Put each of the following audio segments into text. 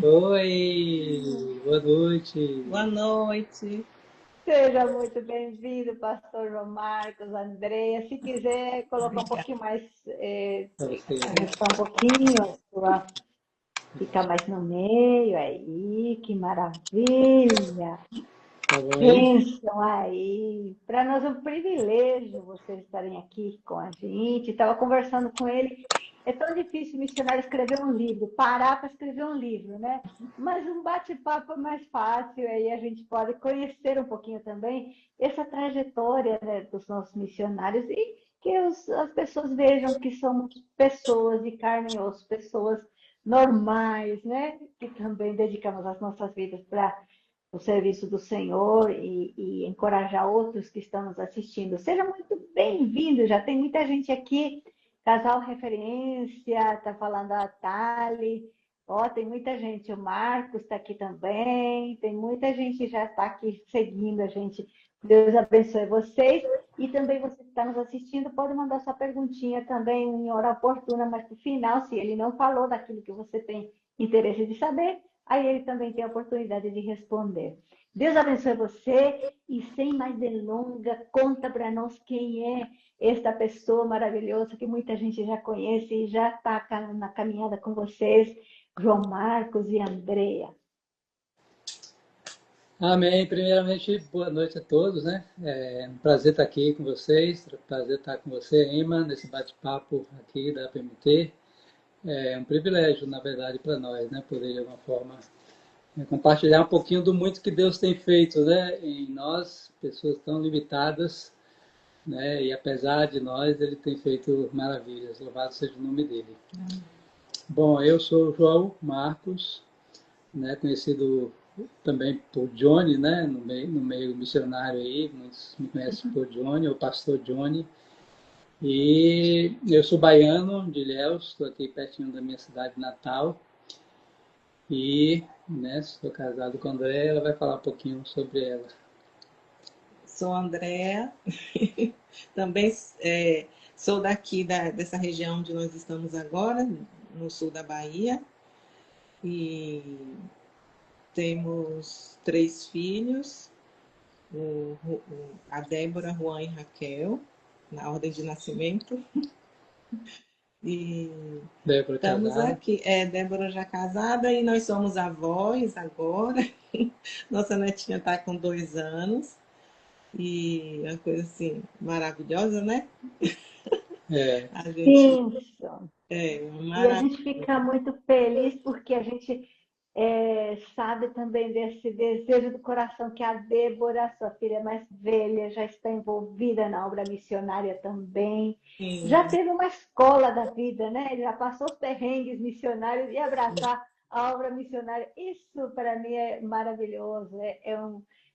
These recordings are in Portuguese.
Oi, boa noite. Boa noite. Seja muito bem-vindo, pastor João Marcos, Andréia. Se quiser colocar um Obrigada. pouquinho mais, Pra você. arrastar um pouquinho, ficar mais no meio, aí, que maravilha! Tá bom aí? Pensam aí. Para nós é um privilégio vocês estarem aqui com a gente. Estava conversando com ele. É tão difícil missionário escrever um livro, parar para escrever um livro, né? Mas um bate-papo é mais fácil, aí a gente pode conhecer um pouquinho também essa trajetória, né, dos nossos missionários e que as pessoas vejam que somos pessoas de carne e osso, pessoas normais, né? Que também dedicamos as nossas vidas para o serviço do Senhor e encorajar outros que estão nos assistindo. Seja muito bem-vindo, já tem muita gente aqui, casal referência, está falando a Thali, ó, tem muita gente, o Marcos está aqui também, tem muita gente que já está aqui seguindo a gente. Deus abençoe vocês. E também você que está nos assistindo, pode mandar sua perguntinha também em hora oportuna, mas no final, se ele não falou daquilo que você tem interesse de saber, aí ele também tem a oportunidade de responder. Deus abençoe você e sem mais delonga, conta para nós quem é esta pessoa maravilhosa que muita gente já conhece e já está na caminhada com vocês, João Marcos e Andréia. Amém. Primeiramente, boa noite a todos, né? É um prazer estar aqui com vocês, prazer estar com você, Emma, nesse bate-papo aqui da PMT. É um privilégio, na verdade, para nós, né? Poder, de alguma forma, compartilhar um pouquinho do muito que Deus tem feito, né? Em nós, pessoas tão limitadas, né? E apesar de nós, Ele tem feito maravilhas. Louvado seja o nome dele. Bom, eu sou o João Marcos, né? Conhecido também por Johnny, né? No meio missionário aí, muitos me conhecem por Johnny, ou pastor Johnny. E eu sou baiano, de Ilhéus, estou aqui pertinho da minha cidade natal. E, né, estou casado com a André, ela vai falar um pouquinho sobre ela. Sou a Andréa. Também sou daqui dessa região onde nós estamos agora, no sul da Bahia. E temos 3 filhos, a Débora, Juan e Raquel, na ordem de nascimento. E Débora estamos casada. aqui. Débora já casada e nós somos avós agora. Nossa netinha está com 2 anos. E é uma coisa assim maravilhosa, né? É, A gente Isso. é uma E a maravilha. gente fica muito feliz porque a gente sabe também desse desejo do coração que a Débora, sua filha mais velha, já está envolvida na obra missionária também. Já teve uma escola da vida, né? Já passou os perrengues missionários e abraçar a obra missionária. Isso para mim é maravilhoso.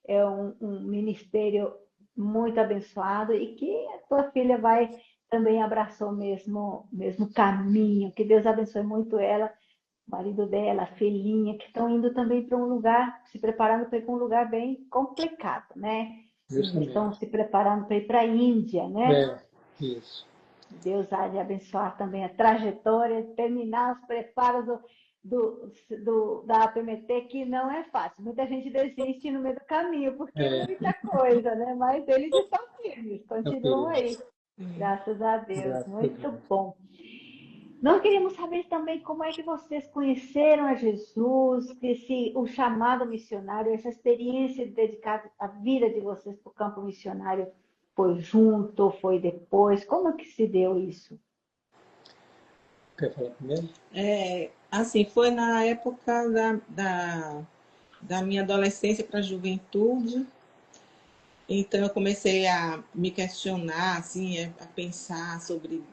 É um ministério muito abençoado e que a tua filha vai também abraçou o mesmo caminho. Que Deus abençoe muito ela, o marido dela, a filhinha, que estão indo também para um lugar, se preparando para ir para um lugar bem complicado, né? Eles justamente. estão se preparando para ir para a Índia, né? É, isso. Deus há de abençoar também a trajetória, terminar os preparos da APMT, que não é fácil. Muita gente desiste no meio do caminho, porque é É, muita coisa, né? Mas eles estão firmes, é continuam isso. aí. Graças a Deus, Graças a muito Deus. bom. Nós queríamos saber também como é que vocês conheceram a Jesus, o chamado missionário, essa experiência de dedicar a vida de vocês para o campo missionário foi junto, foi depois? Como que se deu isso? Quer falar primeiro? Assim, foi na época da minha adolescência para a juventude. Então eu comecei a me questionar, assim, a pensar sobre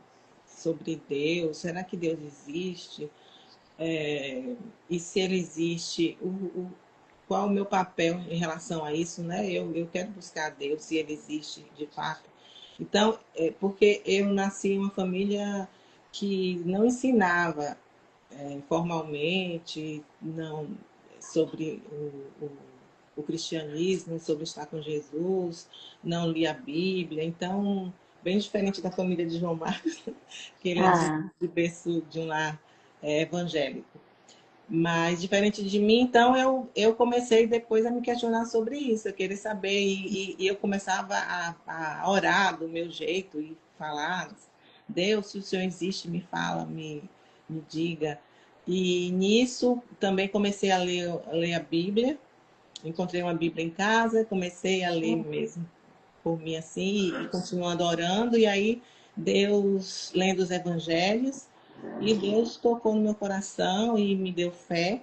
Deus. Será que Deus existe? E se ele existe, qual o meu papel em relação a isso, né? Eu quero buscar Deus, se ele existe de fato. Então, porque eu nasci em uma família que não ensinava formalmente, não sobre o cristianismo, sobre estar com Jesus, não lia a Bíblia. Então, bem diferente da família de João Marcos, que ele é de Ah, berço de um lar evangélico. Mas, diferente de mim, então, eu comecei depois a me questionar sobre isso, eu queria saber, e eu começava a orar do meu jeito e falar, Deus, se o Senhor existe, me fala, me diga. E nisso também comecei a ler a Bíblia, encontrei uma Bíblia em casa, comecei a ler mesmo por mim assim, e continuando orando, e aí Deus, lendo os evangelhos, e Deus tocou no meu coração e me deu fé.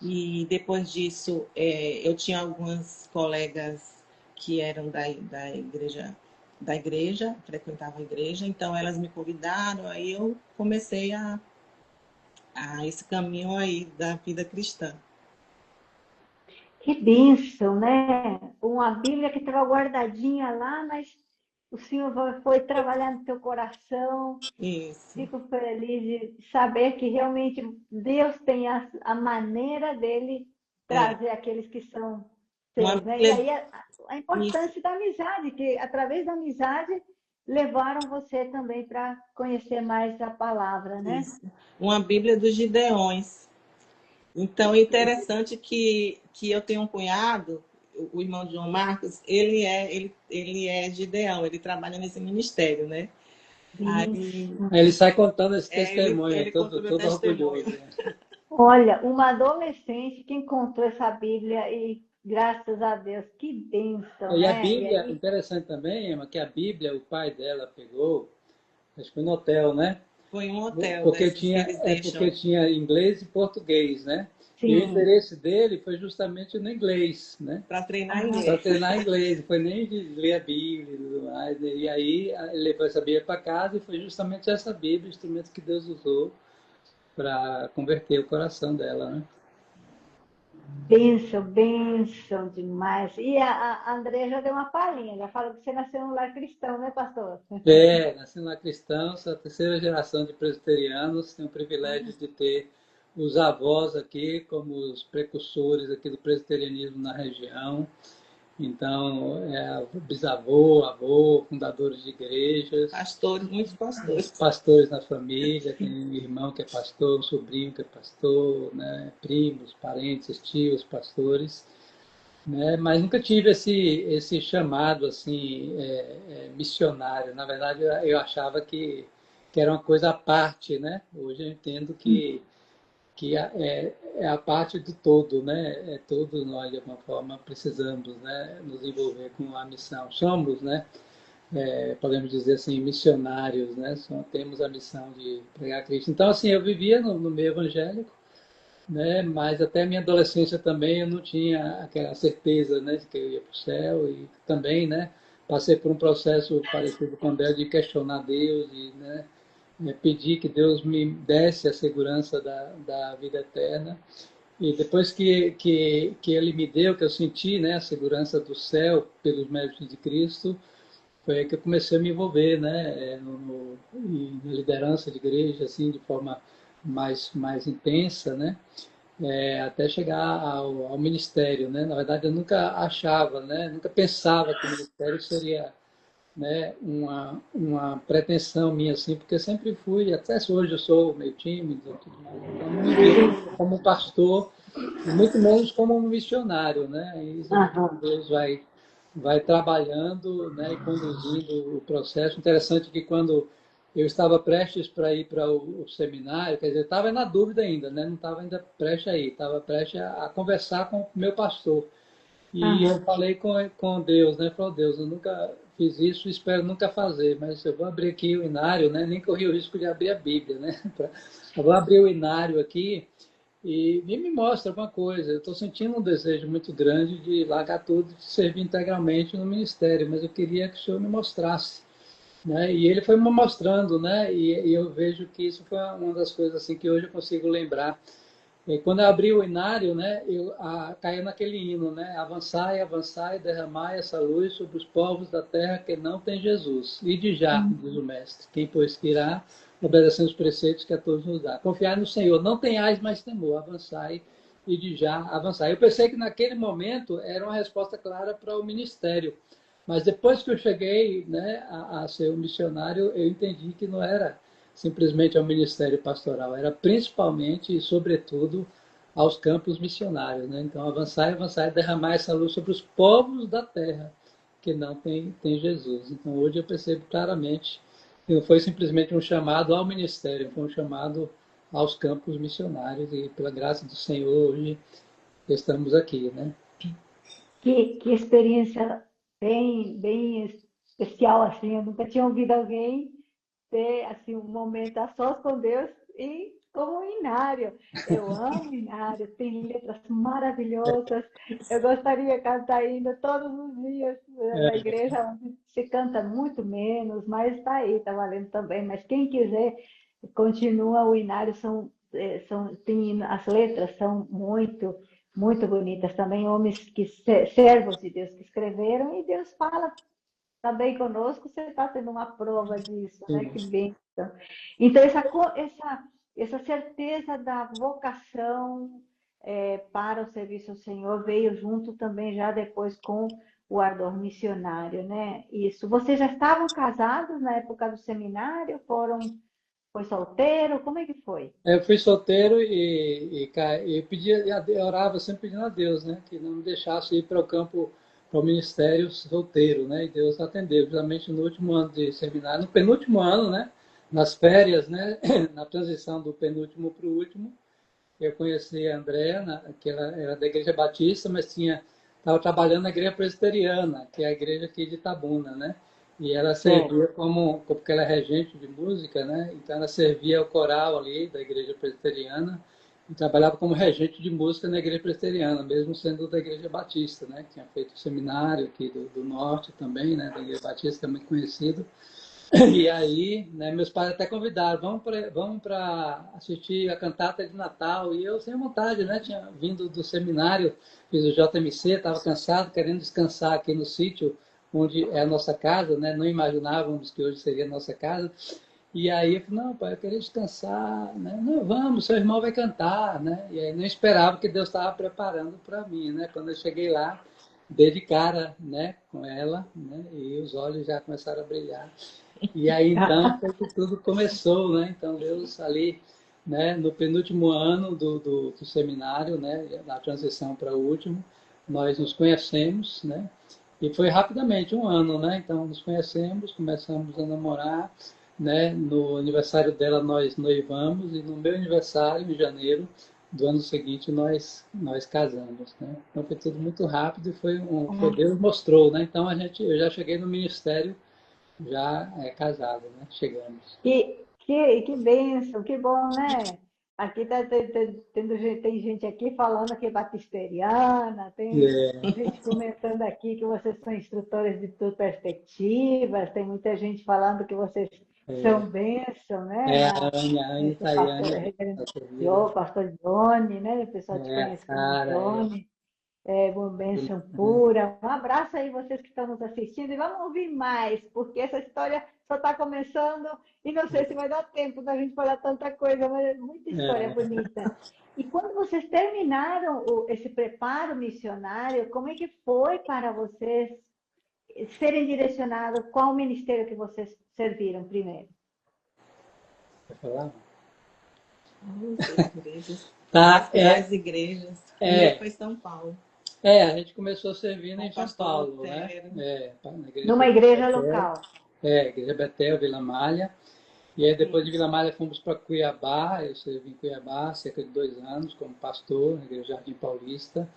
E depois disso, eu tinha algumas colegas que eram da igreja, frequentavam a igreja, então elas me convidaram, aí eu comecei a esse caminho aí da vida cristã. Que bênção, né? Uma Bíblia que estava guardadinha lá, mas o Senhor foi trabalhar no teu coração. Isso. Fico feliz de saber que realmente Deus tem a maneira dele É. trazer aqueles que são Uma seus, né? E Bíblia, aí a isso, importância da amizade, que através da amizade levaram você também para conhecer mais a palavra, né? isso. Uma Bíblia dos Gideões. Então, é interessante que eu tenho um cunhado, o irmão de João Marcos, ele é Gideão, ele trabalha nesse ministério, né? Aí Isso. Aí ele sai contando esse ele, testemunho, ele conta o meu todo testemunho. orgulhoso. Né? Olha, uma adolescente que encontrou essa Bíblia e graças a Deus, que bênção, E a né? E Bíblia, aí, interessante também, Emma, que a Bíblia, o pai dela pegou, acho que foi no hotel, né? Foi um hotel Porque desses que tinha, eles é porque deixam. tinha inglês e português, né? E o sim. interesse dele foi justamente no inglês, né? Para treinar Ah, Para inglês. treinar inglês, não foi nem de ler a Bíblia e tudo mais. Né? E aí ele levou essa Bíblia para casa e foi justamente essa Bíblia, o instrumento que Deus usou para converter o coração dela, né? bênção, bênção demais. E a André já deu uma palhinha, já falou que você nasceu num lar cristão, né, pastor? Nasci lá cristão, sou a terceira geração de presbiterianos, tenho o privilégio de ter os avós aqui como os precursores aqui do presbiterianismo na região. Então, bisavô, avô, fundadores de igrejas, Pastores, muitos os pastores. pastores na família, tem um irmão que é pastor, um sobrinho que é pastor, né? Primos, parentes, tios, pastores, né? Mas nunca tive esse chamado assim missionário. Na verdade, eu achava que era uma coisa à parte, né? Hoje eu entendo que é a parte do todo, né? Todos nós de alguma forma precisamos, né? Nos envolver com a missão. Somos, né? Podemos dizer assim, missionários, né? Temos a missão de pregar Cristo. Então, assim, eu vivia no meio evangélico, né? Mas até a minha adolescência também eu não tinha aquela certeza, né, de que eu ia para o céu e também, né, passei por um processo parecido com o André de questionar Deus e, né, pedir que Deus me desse a segurança da vida eterna. E depois que ele me deu, que eu senti, né, a segurança do céu pelos méritos de Cristo, foi aí que eu comecei a me envolver, né, na liderança de igreja, assim, de forma mais intensa, né, até chegar ao ministério, né? Na verdade, eu nunca achava, né? Nunca pensava que o ministério seria, né? Uma pretensão minha assim, porque eu sempre fui, até hoje eu sou meio tímido, tudo mais. Então não me vejo como um pastor, e muito menos como um missionário, né? E isso Aham. Deus vai trabalhando, né? E conduzindo o processo. Interessante que quando eu estava prestes para ir para o seminário, quer dizer, estava na dúvida ainda, né? Não estava ainda prestes a ir, estava prestes a conversar com o meu pastor. E eu Aham. falei com Deus, né? Falou, Deus, eu nunca fiz isso, espero nunca fazer, mas eu vou abrir aqui o inário, né? Nem corri o risco de abrir a Bíblia, né? Eu vou abrir o inário aqui e me mostra alguma coisa. Eu estou sentindo um desejo muito grande de largar tudo, de servir integralmente no ministério, mas eu queria que o Senhor me mostrasse, né? E ele foi me mostrando, né? E eu vejo que isso foi uma das coisas assim que hoje eu consigo lembrar. E quando eu abri o inário, né, caiu naquele hino, né? Avançai, avançai, derramai essa luz sobre os povos da terra que não tem Jesus. E de já, diz o mestre, quem pois que irá, obedecendo os preceitos que a todos nos dá. Confiai no Senhor, não tenhais mais temor, avançai e de já avançai. Eu pensei que naquele momento era uma resposta clara para o ministério, mas depois que eu cheguei, né, a ser um missionário, eu entendi que não era simplesmente ao ministério pastoral, era principalmente e sobretudo aos campos missionários, né? Então avançar e derramar essa luz sobre os povos da terra que não tem Jesus. Então hoje eu percebo claramente que não foi simplesmente um chamado ao ministério, foi um chamado aos campos missionários e pela graça do Senhor hoje estamos aqui, né? Que experiência bem especial, assim. Eu nunca tinha ouvido alguém ter assim, um momento a sós com Deus e como Inário. Eu amo Inário, tem letras maravilhosas. Eu gostaria de cantar ainda todos os dias na É, igreja, onde se canta muito menos, mas está aí, está valendo também. Mas quem quiser, continua. O Inário tem, as letras são muito bonitas também, homens que servos de Deus que escreveram, e Deus fala também conosco. Você está tendo uma prova disso, né? sim. Que bênção. Então, essa certeza da vocação para o serviço ao Senhor veio junto também já depois com o ardor missionário, né? Isso. Vocês já estavam casados na época do seminário? Foi solteiro? Como é que foi? Eu fui solteiro e pedia, eu orava sempre pedindo a Deus, né, que não me deixasse ir para o campo, para o ministério solteiro, né, e Deus atendeu, justamente no último ano de seminário, no penúltimo ano, né, nas férias, né, na transição do penúltimo para o último, eu conheci a Andréa, que ela era da Igreja Batista, mas estava trabalhando na Igreja Presbiteriana, que é a igreja aqui de Itabuna, né? E ela servia porque ela é regente de música, né? Então ela servia o coral ali da Igreja Presbiteriana e trabalhava como regente de música na Igreja Presbiteriana, mesmo sendo da Igreja Batista, né? Tinha feito o seminário aqui do Norte também, né? Da Igreja Batista, que é muito conhecido. E aí, né, meus pais até convidaram, vamos para assistir a cantata de Natal. E eu, sem vontade, né, tinha vindo do seminário, fiz o JMC, estava cansado, querendo descansar aqui no sítio, onde é a nossa casa, né, não imaginávamos que hoje seria a nossa casa. E aí eu falei, não, pai, eu queria descansar, né? Não, vamos, seu irmão vai cantar, né? E aí não esperava que Deus estava preparando para mim, né? Quando eu cheguei lá, dei de cara, né, com ela, né? E os olhos já começaram a brilhar. E aí então foi que tudo começou, né? Então Deus ali, né, no penúltimo ano do seminário, né, na transição para o último, nós nos conhecemos, né? E foi rapidamente um ano, né? Então nos conhecemos, começamos a namorar, né? No aniversário dela nós noivamos e no meu aniversário, em janeiro do ano seguinte, nós casamos, né? Então foi tudo muito rápido e foi Deus mostrou, né? Então eu já cheguei no ministério já é casado, né? Chegamos. Que bênção, que bom, né? Aqui tem gente aqui falando que é batisteriana, tem É, gente comentando aqui que vocês são instrutores de perspectivas, tem muita gente falando que vocês são bênção, né? a Anne O pastor, Tayane, reverendo nossa vida. Pastor Johnny, né? O pessoal te É, a conhece como Sara, Johnny. Uma bênção né? pura. Um abraço aí vocês que estão nos assistindo e vamos ouvir mais, porque essa história só está começando e não sei se vai dar tempo da gente falar tanta coisa, mas é muita história É, bonita. E quando vocês terminaram esse preparo missionário, como é que foi para vocês serem direcionados? Qual ministério que vocês serviram primeiro? quer falar? As igrejas, as Tá, principais igrejas. Primeiro é, foi São Paulo, a gente começou servindo com em o São pastor Paulo, né? Lutero. Na igreja Numa de igreja Betel, local. igreja Betel, Vila Malha. E aí depois de Isso. Vila Malha fomos para Cuiabá, eu servi em Cuiabá cerca de 2 anos como pastor na igreja Jardim Paulista.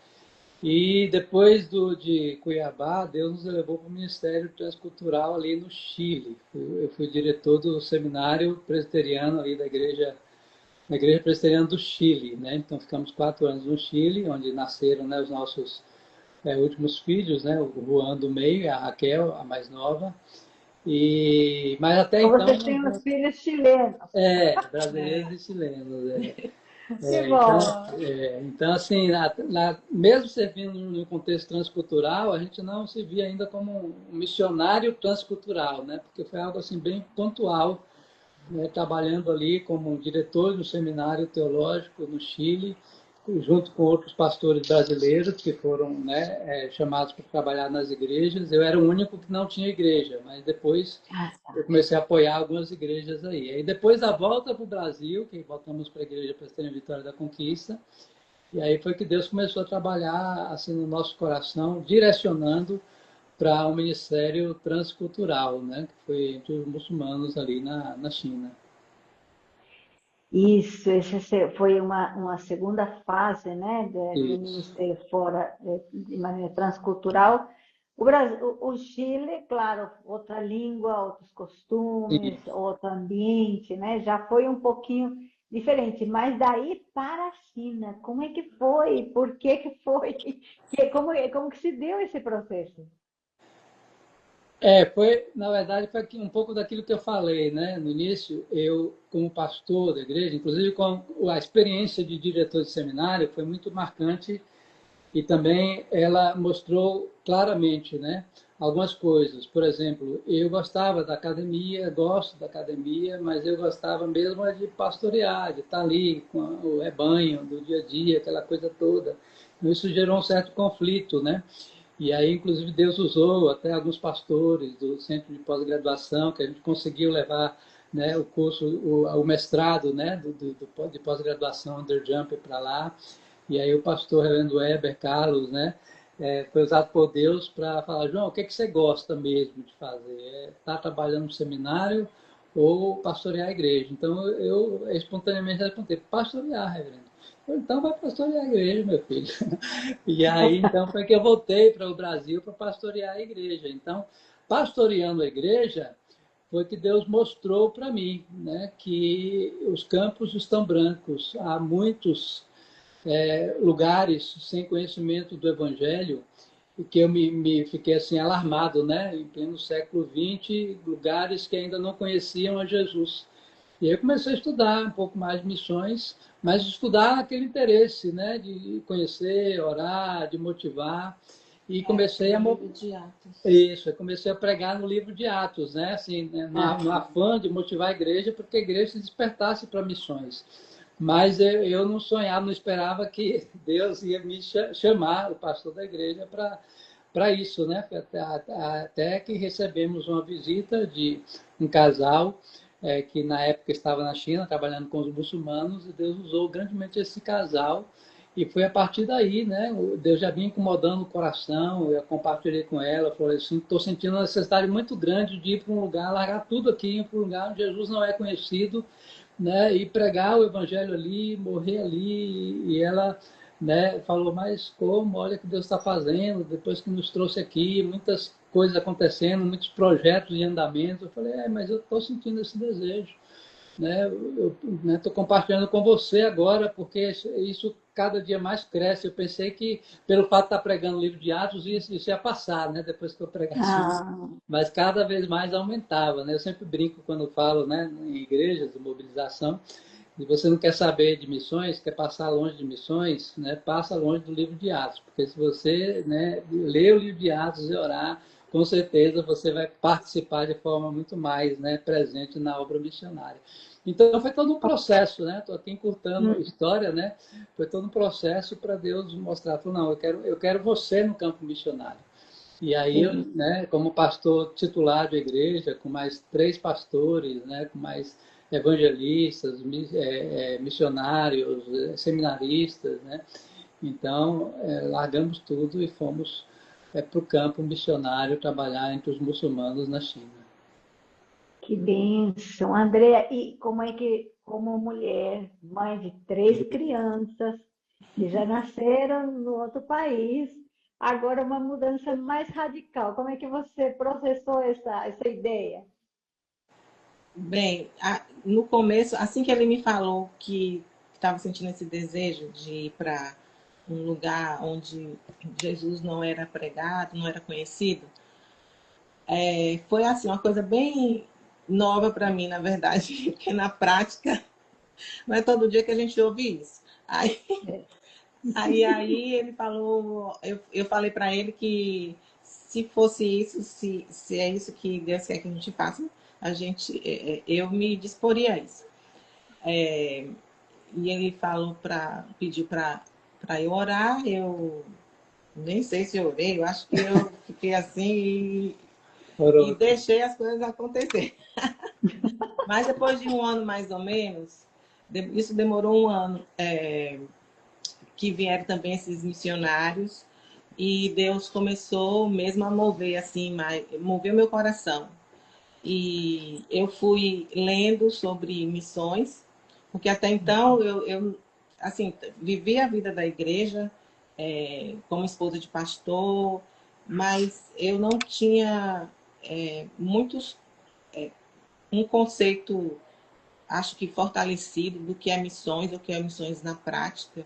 E depois de Cuiabá, Deus nos levou para o Ministério Transcultural ali no Chile. Eu fui diretor do seminário presbiteriano ali da igreja presbiteriana do Chile, né? Então ficamos 4 anos no Chile, onde nasceram, né, os nossos últimos filhos, né? O Juan do meio, a Raquel, a mais nova. Mas até Então então, vocês têm os filhos chilenos. brasileiros É. e chilenos. Que Então, bom. então, assim, mesmo servindo no contexto transcultural, a gente não se via ainda como um missionário transcultural, né? Porque foi algo assim bem pontual, né? Trabalhando ali como diretor do seminário teológico no Chile junto com outros pastores brasileiros que foram, né, chamados para trabalhar nas igrejas. Eu era o único que não tinha igreja, mas depois eu comecei a apoiar algumas igrejas aí. Aí depois da volta para o Brasil, que voltamos para a Igreja Presbiteriana Vitória da Conquista, e aí foi que Deus começou a trabalhar assim no nosso coração, direcionando para um ministério transcultural, né, que foi entre os muçulmanos ali na China. Isso, esse foi uma segunda fase, né, do Isso. Ministério fora, de maneira transcultural. O Brasil, o Chile, claro, outra língua, outros costumes, Isso. outro ambiente, né, já foi um pouquinho diferente. Mas daí para a China, como é que foi? Por que que foi? Como que se deu esse processo? Na verdade, foi um pouco daquilo que eu falei, né? No início, eu, como pastor da igreja, inclusive com a experiência de diretor de seminário, foi muito marcante e também ela mostrou claramente, né? Algumas coisas. Por exemplo, eu gostava da academia, gosto da academia, mas eu gostava mesmo de pastorear, de estar ali com o rebanho do dia a dia, aquela coisa toda. Isso gerou um certo conflito, né? E aí, inclusive, Deus usou até alguns pastores do centro de pós-graduação, que a gente conseguiu levar, né, o curso, o mestrado, né, de pós-graduação Underjump para lá. E aí o pastor Reverendo Weber Carlos, né, foi usado por Deus para falar: João, o que, é que você gosta mesmo de fazer? Estar trabalhando no seminário ou pastorear a igreja? Então eu espontaneamente respondi: pastorear, reverendo. Então vai pastorear a igreja, meu filho. E aí, então, foi que eu voltei para o Brasil para pastorear a igreja. Então, pastoreando a igreja, foi que Deus mostrou para mim, né, que os campos estão brancos. Há muitos lugares sem conhecimento do Evangelho e que eu me fiquei assim alarmado, né, em pleno século XX, lugares que ainda não conheciam a Jesus. E aí eu comecei a estudar um pouco mais de missões, mas estudar aquele interesse, né, de conhecer, orar, de motivar. E comecei a livro de Atos. isso, eu comecei a pregar no livro de Atos, né, assim, né, no afã de motivar a igreja, porque a igreja se despertasse para missões. Mas eu não sonhava, não esperava que Deus ia me chamar, o pastor da igreja, para isso, né? Até que recebemos uma visita de um casal que na época estava na China trabalhando com os muçulmanos, e Deus usou grandemente esse casal, e foi a partir daí, né? Deus já vinha incomodando o coração, eu compartilhei com ela, falei assim: estou sentindo uma necessidade muito grande de ir para um lugar, largar tudo aqui, ir para um lugar onde Jesus não é conhecido, né? E pregar o evangelho ali, morrer ali. E ela, né, falou: mas como? Olha o que Deus está fazendo, depois que nos trouxe aqui, muitas coisas acontecendo, muitos projetos em andamento. Eu falei: mas eu estou sentindo esse desejo, né? Eu estou compartilhando com você agora, porque isso cada dia mais cresce. Eu pensei que, pelo fato de estar pregando o livro de Atos, isso ia passar, né? Depois que eu pregasse isso. Ah, Mas cada vez mais aumentava, né? Eu sempre brinco quando falo, né, em igrejas de mobilização, e você não quer saber de missões, quer passar longe de missões, né? Passa longe do livro de Atos, porque se você, né, ler o livro de Atos e orar, com certeza você vai participar de forma muito mais, né, presente na obra missionária. Então foi todo um processo, né? Estou aqui encurtando a história, né? Foi todo um processo para Deus mostrar: falou, não, eu quero você no campo missionário. E aí, eu, né, como pastor titular da igreja, com mais 3 pastores, né, com mais evangelistas, missionários, seminaristas, né? Então, largamos tudo e fomos para o campo missionário trabalhar entre os muçulmanos na China. que bênção, Andréa. E como é que, como mulher, mãe de 3 crianças, que já nasceram no outro país, agora uma mudança mais radical, como é que você processou essa ideia? Bem, no começo, assim que ele me falou que estava sentindo esse desejo de ir para um lugar onde Jesus não era pregado, não era conhecido, foi assim uma coisa bem nova para mim, na verdade, porque na prática não é todo dia que a gente ouve isso. Aí ele falou, eu falei para ele que se fosse isso, se é isso que Deus quer que a gente faça, eu me disporia a isso. E ele falou pediu para para eu orar. Eu nem sei se eu orei, eu acho que eu fiquei assim e deixei as coisas acontecer. Mas depois de um ano, mais ou menos, isso demorou um ano, que vieram também esses missionários, e Deus começou mesmo a mover, assim, moveu meu coração. E eu fui lendo sobre missões, porque até então eu assim, vivi a vida da igreja, como esposa de pastor, mas eu não tinha muitos um conceito, acho que fortalecido, do que é missões, o que é missões na prática.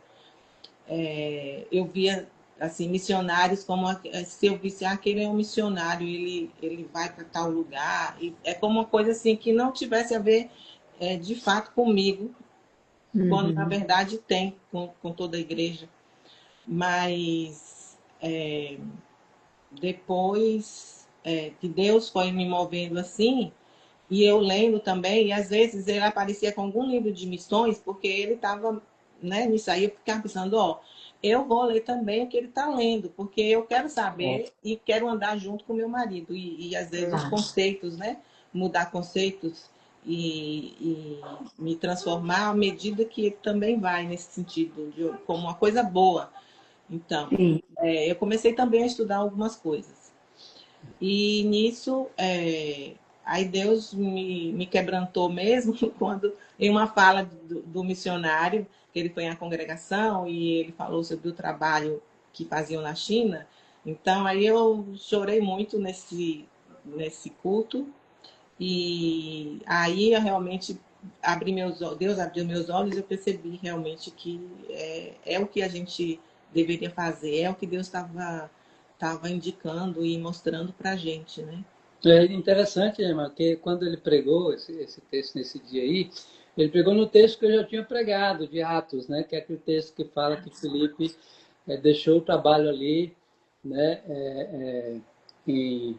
Eu via assim missionários como se eu visse aquele é um missionário, ele vai para tal lugar, e é como uma coisa assim que não tivesse a ver de fato comigo, quando na verdade tem com toda a igreja. Mas depois que Deus foi me movendo assim, e eu lendo também, e às vezes ele aparecia com algum livro de missões, porque ele estava, né, nisso aí, eu ficava pensando, ó, eu vou ler também o que ele está lendo, porque eu quero saber e quero andar junto com meu marido. E às vezes os conceitos, né, mudar conceitos e me transformar à medida que ele também vai nesse sentido, como uma coisa boa. Então, eu comecei também a estudar algumas coisas. E nisso, aí Deus me quebrantou mesmo quando, em uma fala do missionário, que ele foi à congregação e ele falou sobre o trabalho que faziam na China. Então, aí eu chorei muito nesse culto. E aí eu realmente Deus abriu meus olhos e eu percebi realmente que é o que a gente deveria fazer, é o que Deus estava indicando e mostrando para a gente, né? É interessante, Emma, que quando ele pregou esse texto nesse dia aí, ele pregou no texto que eu já tinha pregado, de Atos, né? Que é aquele texto que fala que Filipe deixou o trabalho ali, né? Em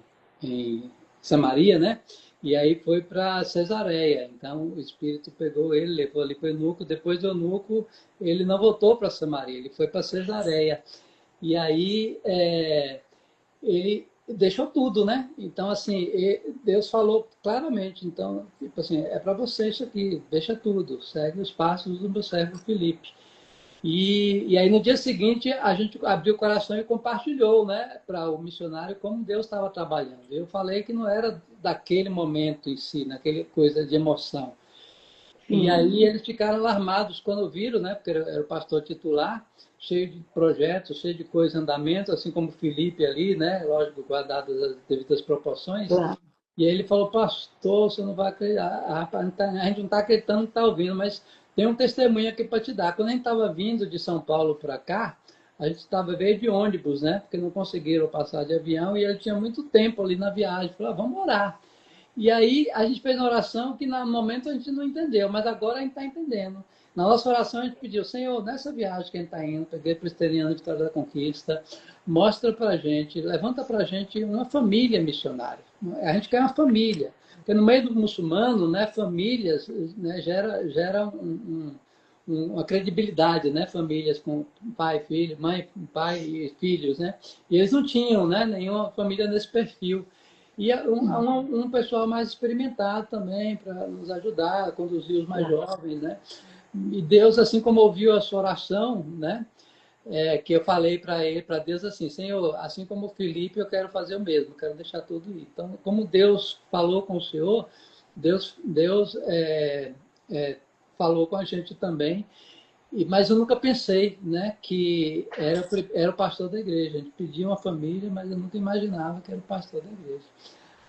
Samaria, né? E aí foi para Cesareia. Então o Espírito pegou ele, levou ali para o eunuco. Depois do eunuco, ele não voltou para Samaria, ele foi para Cesareia. E aí ele deixou tudo, né? Então, assim, Deus falou claramente. Então, tipo assim, é para você isso aqui, deixa tudo, segue os passos do meu servo Felipe. E aí no dia seguinte a gente abriu o coração e compartilhou, né, para o missionário como Deus estava trabalhando. Eu falei que não era daquele momento em si, naquele coisa de emoção. E aí eles ficaram alarmados quando viram, né, porque era o pastor titular, cheio de projetos, cheio de coisas em andamento, assim como o Felipe ali, né, lógico, guardadas as devidas proporções. E aí ele falou, pastor, você não vai acreditar, a gente não está acreditando que está ouvindo, mas tem um testemunho aqui para te dar. Quando a gente estava vindo de São Paulo para cá, a gente estava veio de ônibus, né, porque não conseguiram passar de avião e ele tinha muito tempo ali na viagem. Falou, vamos orar. E aí a gente fez uma oração que no momento a gente não entendeu, mas agora a gente está entendendo. Na nossa oração a gente pediu, Senhor, nessa viagem que a gente está indo, peguei Presteriano de Vitória da Conquista, mostra para a gente, levanta para a gente uma família missionária. A gente quer uma família. Porque no meio do muçulmano, né, famílias, né, gera uma credibilidade, né? Famílias com pai, filho, mãe, pai e filhos, né? E eles não tinham, né, nenhuma família nesse perfil. E um pessoal mais experimentado também, para nos ajudar a conduzir os mais jovens, né? E Deus, assim como ouviu a sua oração, né? Que eu falei para ele, para Deus assim, Senhor, assim como o Felipe, eu quero fazer o mesmo, quero deixar tudo ir. Então, como Deus falou com o Senhor, Deus falou com a gente também. Mas eu nunca pensei, né, que era o pastor da igreja. A gente pedia uma família, mas eu nunca imaginava que era o pastor da igreja.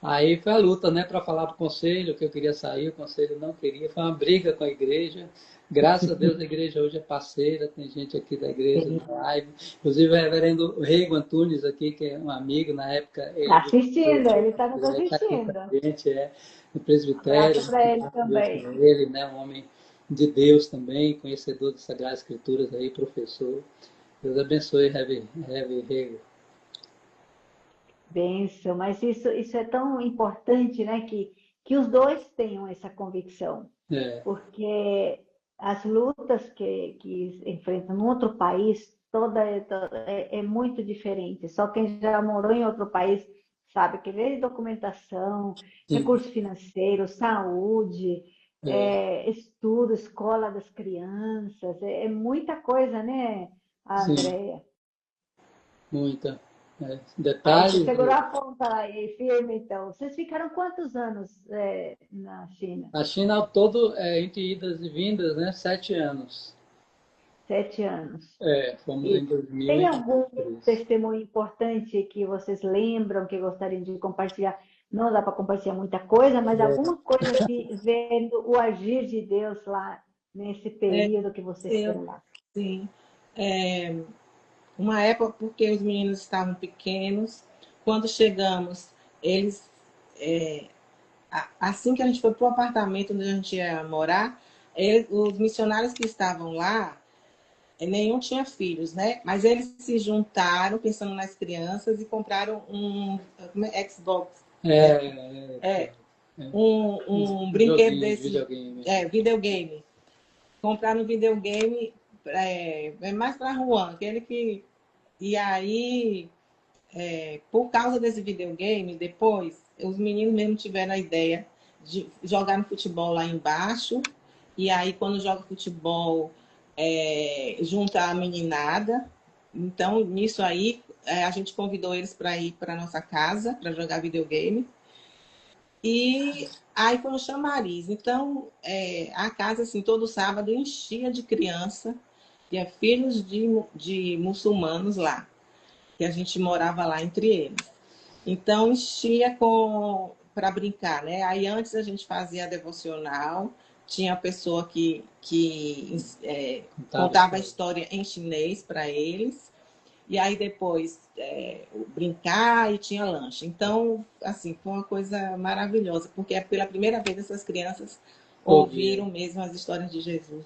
Aí foi a luta, né, para falar para o conselho que eu queria sair, o conselho não queria, foi uma briga com a igreja. Graças a Deus a igreja hoje é parceira, tem gente aqui da igreja na live, inclusive o reverendo Rego Antunes aqui, que é um amigo na época. Está assistindo, ele está nos Está aqui com assistindo. a gente, no Um presbitério, abraço para ele também. com ele, né, um homem de Deus também, conhecedor das Sagradas Escrituras aí, professor. Deus abençoe, Reverendo Rego. Bênção, mas isso é tão importante, né? Que os dois tenham essa convicção. Porque as lutas que enfrentam em outro país é muito diferente. Só quem já morou em outro país sabe que desde documentação, Sim, recurso financeiro, saúde, é, estudo, escola das crianças, é muita coisa, né, sim, Andréia? muita. Aí você Detalhes, segurou a ponta aí, firme, então. Vocês ficaram quantos anos na China? a China ao todo, entre idas e vindas, né, 7 anos. 7 anos. Fomos E em tem algum 2003. testemunho importante que vocês lembram, que gostariam de compartilhar? Não dá para compartilhar muita coisa, mas alguma coisa assim, vendo o agir de Deus lá nesse É, período que vocês eu, foram lá. sim. É, uma época porque os meninos estavam pequenos. Quando chegamos, eles, é, assim que a gente foi para o apartamento onde a gente ia morar, os missionários que estavam lá, nenhum tinha filhos, né? Mas eles se juntaram pensando nas crianças e compraram Xbox, é, é, É, um brinquedo joguinho de desse, videogame. videogame. Compraram um videogame, mais para Juan, aquele que. E aí, por causa desse videogame, depois, os meninos mesmo tiveram a ideia de jogar no futebol lá embaixo. E aí, quando joga futebol, junta a meninada. Então, nisso aí, a gente convidou eles para ir para nossa casa, para jogar videogame. E aí foi um chamariz. Então, a casa, assim, todo sábado enchia de criança, tinha filhos de muçulmanos lá, que a gente morava lá entre eles. Então, enchia para brincar, né? Aí antes a gente fazia a devocional, tinha a pessoa que Contava contava a história. história em chinês para eles, e aí depois brincar e tinha lanche. Então, assim, foi uma coisa maravilhosa, porque pela primeira vez essas crianças Ouvia. ouviram mesmo as histórias de Jesus.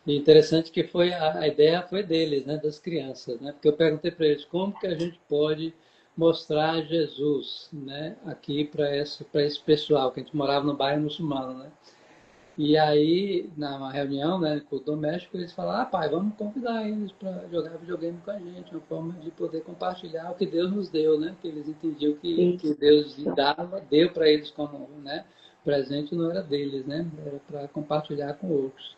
E interessante que foi a ideia foi deles, né, das crianças, né? Porque eu perguntei para eles como que a gente pode mostrar Jesus, né, aqui para esse pessoal que a gente morava no bairro muçulmano, né? E aí, na reunião, né, com o doméstico, eles falaram: pai, vamos convidar eles para jogar videogame com a gente, uma forma de poder compartilhar o que Deus nos deu, né? Que eles entendiam que Deus Isso. deu para eles como, né, presente, não era deles, né? Era para compartilhar com outros.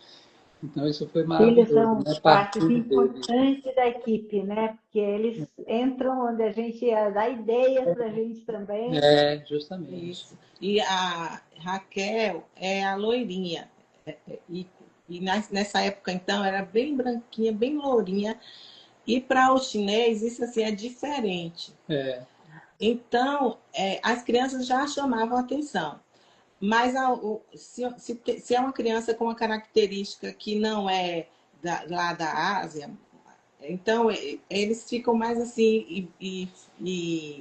Então isso foi Filhos maravilhoso, são né? partes Partindo deles. importantes da equipe, né? Porque eles entram onde a gente dá ideias para a gente também. Justamente. Isso. E a Raquel é a loirinha. E, nessa época, então, era bem branquinha, bem lourinha. E para o chinês, isso assim é diferente. É, Então, as crianças já chamavam atenção. Mas se é uma criança com uma característica que não é lá da Ásia, então eles ficam mais assim, e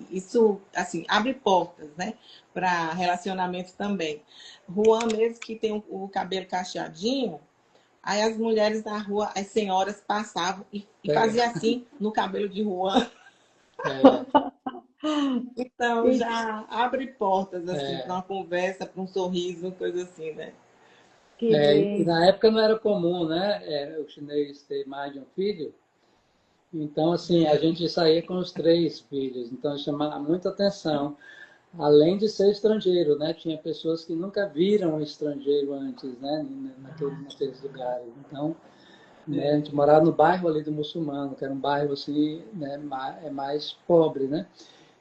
isso assim abre portas, né, para relacionamento também. Juan mesmo que tem o cabelo cacheadinho, aí as mulheres na rua, as senhoras passavam e pega. fazia assim no cabelo de Juan. É, Então E, já abre portas assim para é, uma conversa, para um sorriso, coisa assim, né? que e na bênção. época não era comum, né? O chinês ter mais de um filho. Então, assim, a gente saía com os 3 filhos. Então, chamava muita atenção. Além de ser estrangeiro, né? Tinha pessoas que nunca viram um estrangeiro antes, né? Naqueles lugares. Então, né? A gente morava no bairro ali do Muçulmano, que era um bairro assim, né? Mais pobre, né?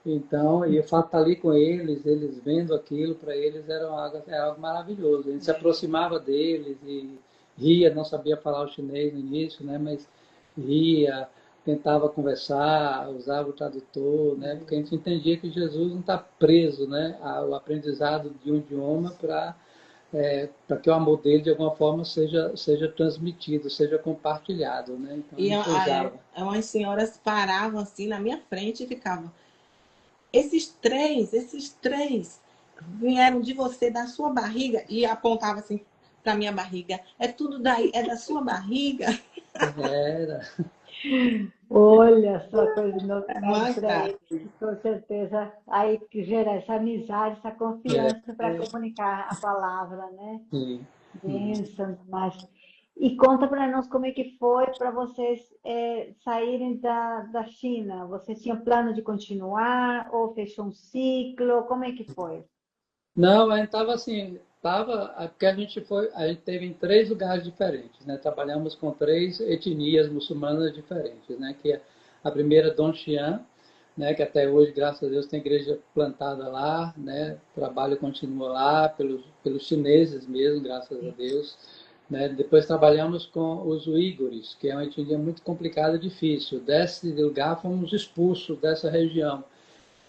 Então, e o fato de estar ali com eles vendo aquilo, para eles era algo maravilhoso. A gente se aproximava deles e ria, não sabia falar o chinês no início, né? Mas ria, tentava conversar, usava o tradutor, né? Porque a gente entendia que Jesus não está preso, né? Ao aprendizado de um idioma para que o amor dele, de alguma forma, seja transmitido, seja compartilhado, né? Então, a E gente usava. umas senhoras paravam assim na minha frente e ficavam: esses três vieram de você, da sua barriga, e apontava assim para minha barriga. É tudo daí, é da sua barriga. Era, Olha só coisa de novidade Mas para tá. eles. Com certeza, aí que gera essa amizade, essa é, confiança para comunicar a palavra, né? sim. Uhum. Bênção, mas... E conta para nós como é que foi para vocês saírem da China. Vocês tinham plano de continuar ou fechou um ciclo? Como é que foi? Não, a gente estava assim, porque a gente teve em 3 lugares diferentes, né? Trabalhamos com 3 etnias muçulmanas diferentes, né? Que é a primeira, Dongxian, né? Que até hoje, graças a Deus, tem igreja plantada lá, né? O trabalho continua lá pelos chineses mesmo, graças a Deus, né? Depois trabalhamos com os uigures, que é uma etnia muito complicada e difícil. Desse lugar fomos expulsos dessa região.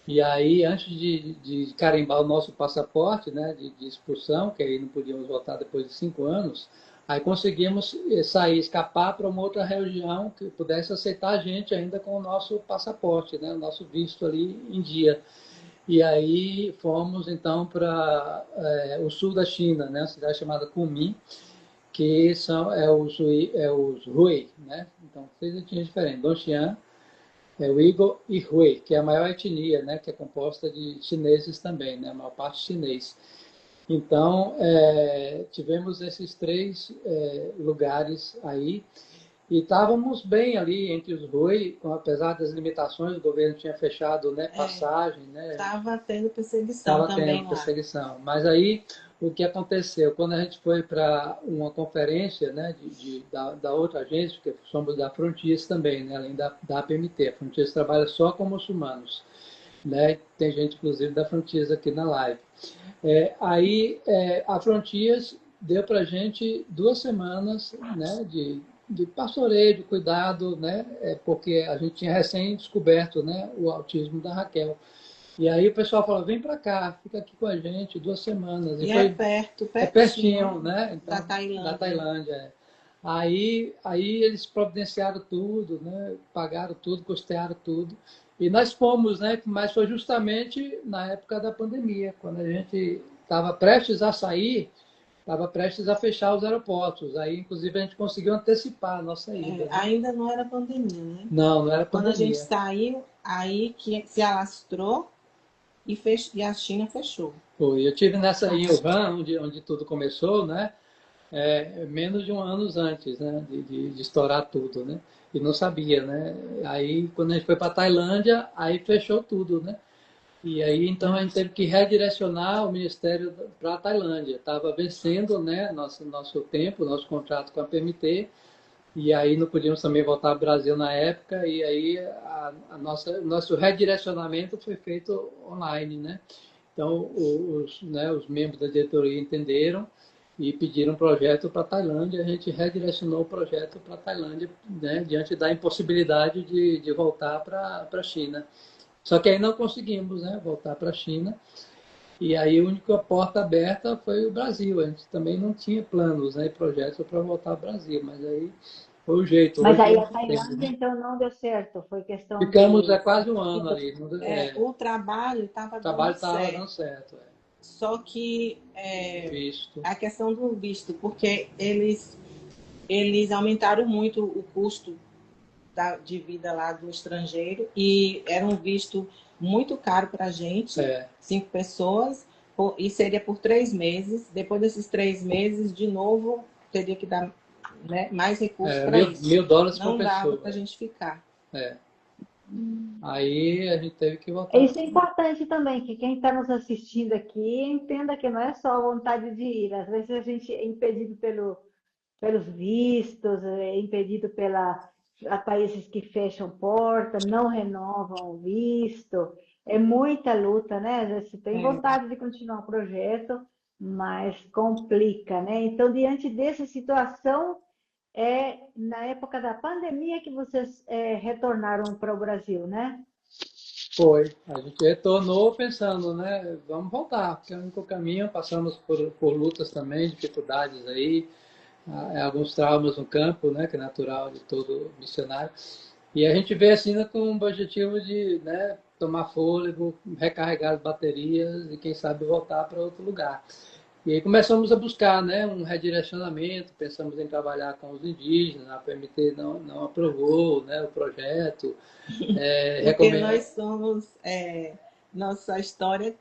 E aí, antes de carimbar o nosso passaporte, né, de expulsão, que aí não podíamos voltar depois de 5 anos, aí conseguimos sair, escapar para uma outra região que pudesse aceitar a gente ainda com o nosso passaporte, né, o nosso visto ali em dia. E aí fomos então para o sul da China, né, uma cidade chamada Kunming, que os Hui, né? Então, 6 etnias diferentes. Dongxian, o Igor e Hui, que é a maior etnia, né, que é composta de chineses também, né, a maior parte chinês. Então, tivemos esses 3 lugares aí e estávamos bem ali entre os Hui, apesar das limitações, o governo tinha fechado, né, passagem, né, Estava tendo perseguição estava também tendo lá. perseguição. Mas aí, o que aconteceu? Quando a gente foi para uma conferência, né, da outra agência, que somos da Frontiers também, né, além da APMT, a Frontiers trabalha só com muçulmanos, né, tem gente, inclusive, da Frontiers aqui na live. A Frontiers deu para a gente 2 semanas, né, de pastoreio, de cuidado, né, porque a gente tinha recém descoberto, né, o autismo da Raquel. E aí o pessoal falou, vem para cá, fica aqui com a gente 2 semanas. E foi pertinho, pertinho né? Então, da Tailândia. da Tailândia. Aí eles providenciaram tudo, né? Pagaram tudo, custearam tudo. E nós fomos, né? Mas foi justamente na época da pandemia, quando a gente estava prestes a sair, estava prestes a fechar os aeroportos. Aí, inclusive, a gente conseguiu antecipar a nossa ida. Né? Ainda não era pandemia, né? Não era pandemia. Quando a gente saiu, aí que se alastrou e a China fechou. Foi. Eu tive nessa em Wuhan, onde tudo começou, né? Menos de 1 ano antes, né? De estourar tudo, né? E não sabia, né? Aí, quando a gente foi para a Tailândia, aí fechou tudo, né? E aí, então, a gente teve que redirecionar o Ministério para a Tailândia. Estava vencendo, né? Nosso tempo, nosso contrato com a PMT. E aí não podíamos também voltar ao Brasil na época, e aí o nosso redirecionamento foi feito online, né? Então, os membros da diretoria entenderam e pediram um projeto para a Tailândia, a gente redirecionou o projeto para a Tailândia, né? Diante da impossibilidade de voltar para a China. Só que aí não conseguimos, né? Voltar para a China. E aí a única porta aberta foi o Brasil. A gente também não tinha planos, né, projetos para voltar ao Brasil, mas aí foi o jeito. Mas aí a Hoje, Tailândia, então, não deu certo. Foi questão ficamos há quase 1 ano ali. O trabalho estava O trabalho estava dando certo. Só que Visto. a questão do visto, porque eles aumentaram muito o custo de vida lá do estrangeiro e era um visto muito caro para a gente, 5 pessoas, e seria por 3 meses. Depois desses 3 meses, de novo, teria que dar, né, mais recursos para isso. $1.000 não por dava pessoa. para a gente ficar. Aí a gente teve que voltar. Isso é importante também, que quem está nos assistindo aqui entenda que não é só a vontade de ir. Às vezes a gente é impedido pelos vistos, é impedido a países que fecham porta, não renovam o visto. É muita luta, né? Às vezes você tem vontade de continuar o projeto, mas complica, né? Então, diante dessa situação, na época da pandemia que vocês retornaram para o Brasil, né? Foi. A gente retornou pensando, né? Vamos voltar, porque é o único caminho. Passamos por lutas também, dificuldades aí, alguns traumas no campo, né? Que é natural de todo missionário. E a gente veio assim com o objetivo de, né, tomar fôlego, recarregar as baterias e, quem sabe, voltar para outro lugar. E aí começamos a buscar, né, um redirecionamento, pensamos em trabalhar com os indígenas, a PMT não aprovou, né, o projeto. Porque nós somos, nossa história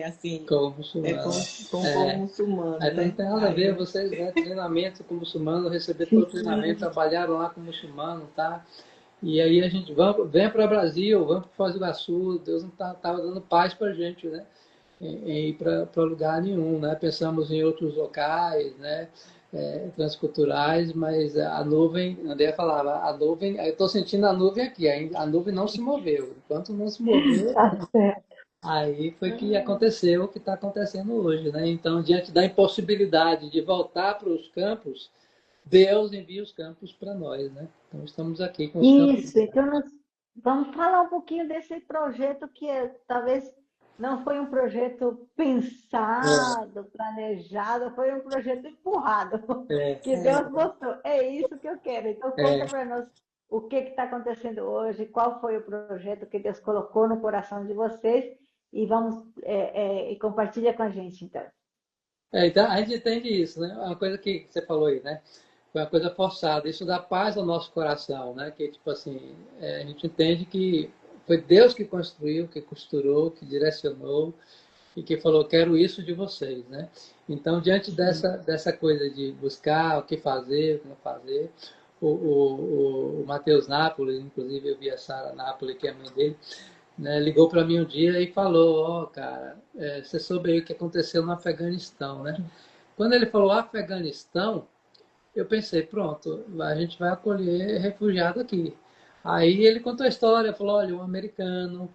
assim, como é com, muçulmano. com o povo É, muçulmano, aí né? tem nada a ver, Aí, vocês, né, treinamento com muçulmano, receber todo o treinamento, sim, trabalharam lá com muçulmano, tá? E aí a gente vem para o Brasil, vamos para Foz do Iguaçu, Deus não estava dando paz para a gente, né? Em ir para lugar nenhum, né? Pensamos em outros locais, né? Transculturais, mas a nuvem, André falava, a nuvem, eu estou sentindo a nuvem aqui, a nuvem não se moveu. Enquanto não se moveu, Tá certo. aí foi que aconteceu o que está acontecendo hoje, né? Então, diante da impossibilidade de voltar para os campos, Deus envia os campos para nós, né? Então, estamos aqui com os campos. Isso, então nós vamos falar um pouquinho desse projeto que talvez não foi um projeto pensado, planejado, foi um projeto empurrado, É, que Deus mostrou. É isso que eu quero. Então conta é, para nós o que está acontecendo hoje, qual foi o projeto que Deus colocou no coração de vocês e vamos e compartilha com a gente então. então, a gente entende isso, né? Uma coisa que você falou aí, né? Foi uma coisa forçada. Isso dá paz ao nosso coração, né? Que, tipo assim, a gente entende que foi Deus que construiu, que costurou, que direcionou e que falou, quero isso de vocês, né? Então, diante dessa coisa de buscar o que fazer, o que não fazer, o Matheus Napoli, inclusive eu vi a Sara Napoli, que é a mãe dele, né, ligou para mim um dia e falou, ó, cara, você soube aí o que aconteceu no Afeganistão, né? Quando ele falou Afeganistão, eu pensei, pronto, a gente vai acolher refugiado aqui. Aí ele contou a história, falou, olha, um americano,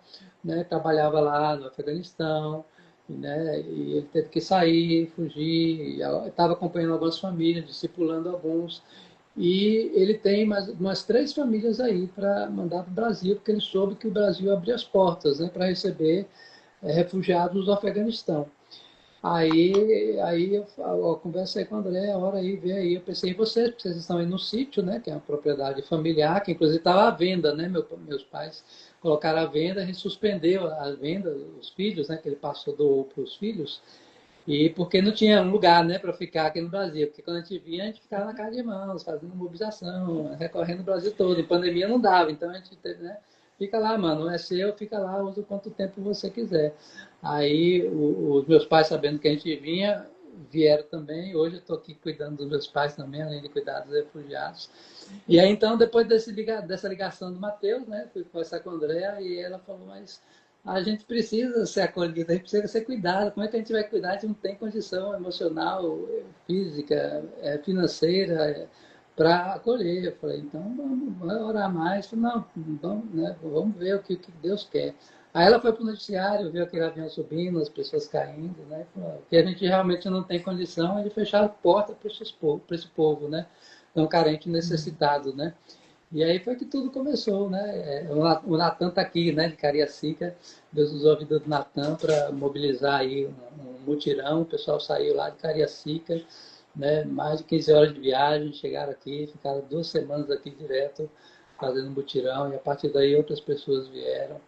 né, trabalhava lá no Afeganistão, né, e ele teve que sair, fugir, estava acompanhando algumas famílias, discipulando alguns, e ele tem mais umas 3 famílias aí para mandar para o Brasil, porque ele soube que o Brasil abriu as portas, né, para receber refugiados do Afeganistão. Aí eu conversei com o André, a hora aí, vê aí. Eu pensei em vocês, porque vocês estão aí no sítio, né? Que é uma propriedade familiar, que inclusive estava à venda, né? Meus pais colocaram à venda, a gente suspendeu a venda, os filhos, né? Que ele passou doou para os filhos, e porque não tinha um lugar, né? Para ficar aqui no Brasil. Porque quando a gente vinha, a gente ficava na casa de irmãos, fazendo mobilização, recorrendo o Brasil todo. Em pandemia não dava, então a gente teve, né? Fica lá, mano, é seu, fica lá, usa quanto tempo você quiser. Aí os meus pais, sabendo que a gente vinha, vieram também. Hoje eu estou aqui cuidando dos meus pais também, além de cuidar dos refugiados. E aí então, depois dessa ligação do Matheus, né, fui conversar com a Andrea e ela falou, mas a gente precisa ser acolhido, a gente precisa ser cuidado. Como é que a gente vai cuidar? A gente não tem condição emocional, física, financeira para acolher. Eu falei, então vamos orar mais. Eu falei, não, vamos, né, vamos ver o que Deus quer. Aí ela foi para o noticiário, viu aquele avião subindo, as pessoas caindo, né? Que a gente realmente não tem condição é de fechar a porta para esse povo, né? Tão carente e necessitado, né? E aí foi que tudo começou, né? O Natan está aqui, né? De Cariacica, Deus usou a vida do Natan para mobilizar aí um mutirão. O pessoal saiu lá de Cariacica, né? Mais de 15 horas de viagem, chegaram aqui, ficaram 2 semanas aqui direto fazendo mutirão e a partir daí outras pessoas vieram,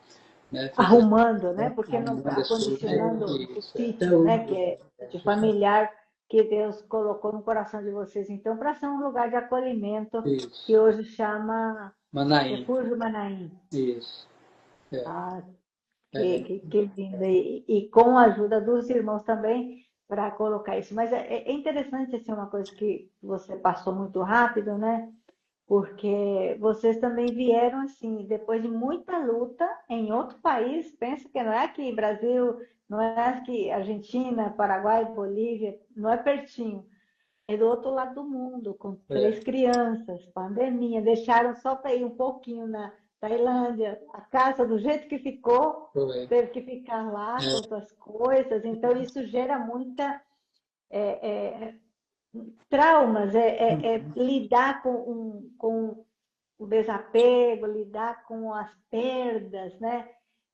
né? Fizeram Arrumando, né? Porque não arrumando as acondicionando o coisas, até sítio, né? Que hoje. é de familiar que Deus colocou no coração de vocês. Então, para ser um lugar de acolhimento que Isso, hoje chama Manaim, Refúgio Manaim. isso. É, Ah, é, que lindo. E com a ajuda dos irmãos também para colocar isso. Mas é interessante assim, uma coisa que você passou muito rápido, né? Porque vocês também vieram assim, depois de muita luta em outro país, pensa que não é aqui Brasil, não é aqui Argentina, Paraguai, Bolívia, não é pertinho, é do outro lado do mundo, com é, 3 crianças, pandemia, deixaram só para ir um pouquinho na Tailândia, a casa do jeito que ficou, foi. teve que ficar lá com É, suas coisas, então isso gera muita é, é, traumas, lidar com o desapego, lidar com as perdas, né?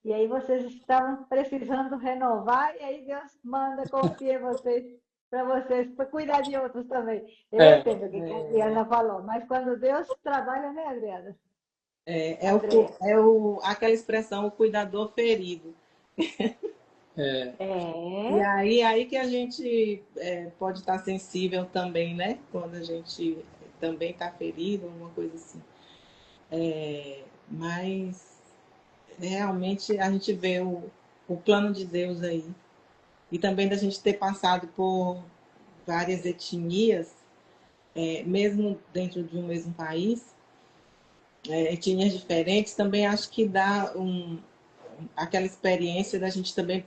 E aí vocês estavam precisando renovar, e aí Deus manda, confia em vocês, para vocês, para cuidar de outros também. Eu é, entendo o que a Adriana falou, mas quando Deus trabalha, né, Adriana? Andréia. aquela expressão, o cuidador ferido. é, E É, aí que a gente pode estar sensível também, né? Quando a gente também está ferido, alguma coisa assim. Mas realmente a gente vê o plano de Deus aí. e também da gente ter passado por várias etnias, mesmo dentro de um mesmo país, etnias diferentes, também acho que dá aquela experiência da gente também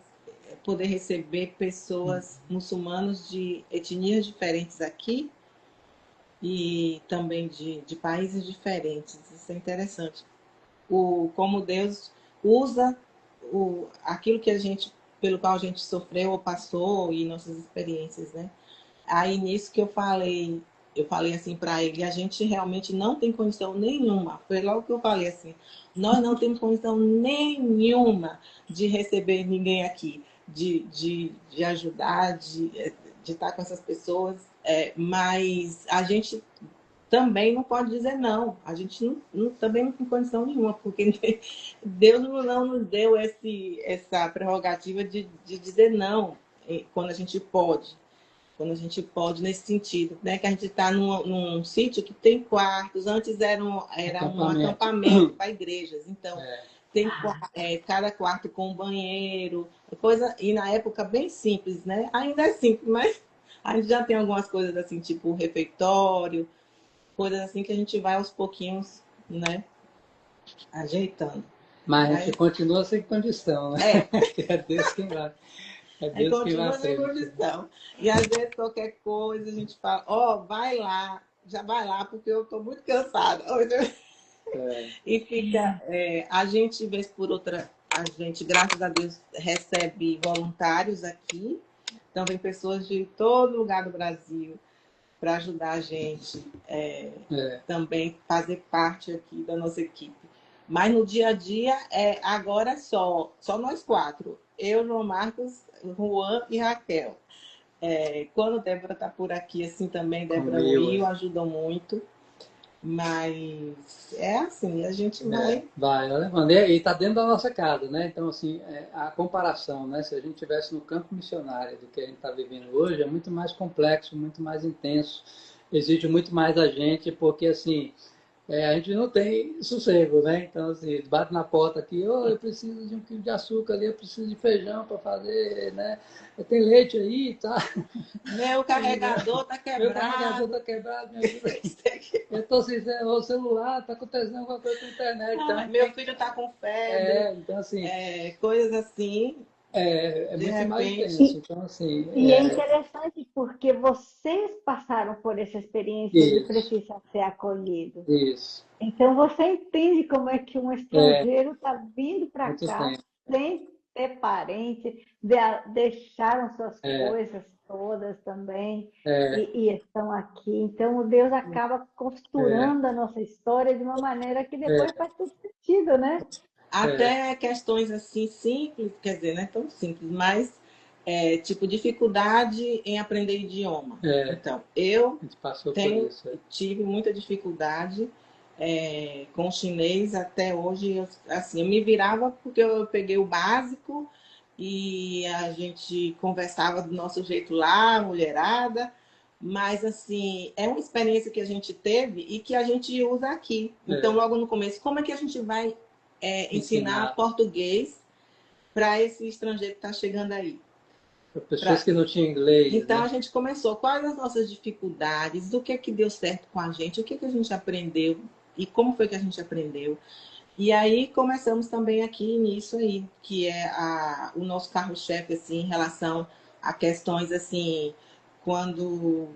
poder receber pessoas muçulmanas de etnias diferentes aqui e também de países diferentes. Isso é interessante. Como Deus usa aquilo que pelo qual a gente sofreu ou passou e nossas experiências, né? Aí nisso que eu falei assim para ele, a gente realmente não tem condição nenhuma. Foi logo que eu falei assim, nós não temos condição nenhuma de receber ninguém aqui, de ajudar, de estar com essas pessoas, mas a gente também não pode dizer não. A gente também não tem condição nenhuma, porque Deus não nos deu essa prerrogativa de dizer não quando a gente pode. Quando a gente pode, nesse sentido, né? Que a gente está num sítio que tem quartos. Antes era um acampamento para igrejas. Então, tem cada quarto com banheiro, e na época bem simples, né? Ainda é simples, mas a gente já tem algumas coisas assim, tipo refeitório, coisas assim que a gente vai aos pouquinhos, né? Ajeitando. Mas a gente continua sem condição, né? É Deus quem vai. É Deus quem vai à frente. Condição. E às vezes qualquer coisa a gente fala, vai lá, já vai lá, porque eu estou muito cansada. E fica, a gente, vez por outra, a gente, graças a Deus, recebe voluntários aqui. Então, vem pessoas de todo lugar do Brasil para ajudar a gente também fazer parte aqui da nossa equipe. Mas no dia a dia, agora é só nós quatro. Eu, João Marcos, Juan e Raquel. Quando a Débora está por aqui, assim também, Débora e Will ajudam muito. Mas é assim, a gente vai... E está dentro da nossa casa, né? Então, assim, a comparação, né? Se a gente estivesse no campo missionário do que a gente está vivendo hoje, é muito mais complexo, muito mais intenso, exige muito mais da gente, porque, assim, a gente não tem sossego, né? Então, assim, bate na porta aqui, eu preciso de 1 quilo de açúcar ali, eu preciso de feijão para fazer, né? Tem leite aí, tá? Meu carregador tá quebrado. Meu carregador tá quebrado, me ajuda. Eu tô sem o celular, tá acontecendo alguma coisa com a internet. Então, meu filho tá com febre. Então, assim... coisas assim. muito mais intenso. Então, assim... E é interessante porque vocês passaram por essa experiência de precisar ser acolhido. Isso. Então, você entende como é que um estrangeiro está vindo para cá sem ter parente, deixaram suas coisas todas também e estão aqui. Então, Deus acaba costurando a nossa história de uma maneira que depois faz tudo sentido, né? Até questões assim simples, quer dizer, não é tão simples, mas tipo dificuldade em aprender idioma. Então, eu tive muita dificuldade com o chinês até hoje. Eu me virava porque eu peguei o básico e a gente conversava do nosso jeito lá, mulherada. Mas, assim, é uma experiência que a gente teve e que a gente usa aqui. Então, logo no começo, como é que a gente vai ensinar português para esse estrangeiro que está chegando aí? Para pessoas que não tinham inglês. Então, né? A gente começou. Quais as nossas dificuldades? O que deu certo com a gente? O que a gente aprendeu? E como foi que a gente aprendeu? E aí começamos também aqui nisso aí, que é o nosso carro-chefe, assim, em relação a questões, assim, quando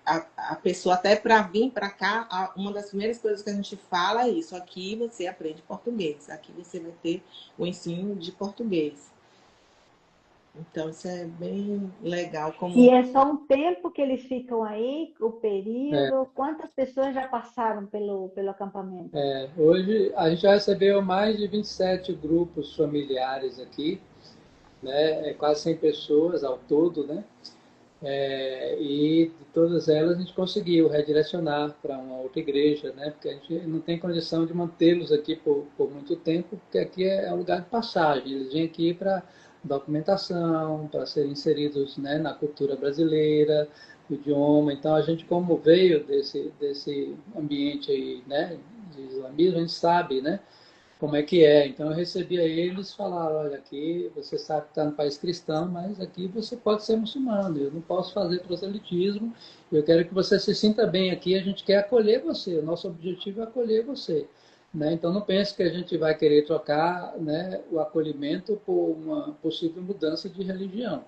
a pessoa, até para vir para cá, uma das primeiras coisas que a gente fala é isso: aqui você aprende português, aqui você vai ter o ensino de português. Então, isso é bem legal. E é só um tempo que eles ficam aí, o período? Quantas pessoas já passaram pelo acampamento? Hoje a gente já recebeu mais de 27 grupos familiares aqui, né? Quase 100 pessoas ao todo, né? E de todas elas a gente conseguiu redirecionar para uma outra igreja, né? Porque a gente não tem condição de mantê-los aqui por muito tempo, porque aqui é um lugar de passagem. Eles vêm aqui para documentação, para serem inseridos, né, na cultura brasileira, no idioma. Então, a gente, como veio desse ambiente aí, né, de islamismo, a gente sabe, né, como é que é. Então eu recebia eles, falaram, olha, aqui você sabe que está no país cristão, mas aqui você pode ser muçulmano, eu não posso fazer proselitismo, eu quero que você se sinta bem aqui, a gente quer acolher você, o nosso objetivo é acolher você. Né? Então não pense que a gente vai querer trocar, né, o acolhimento por uma possível mudança de religião.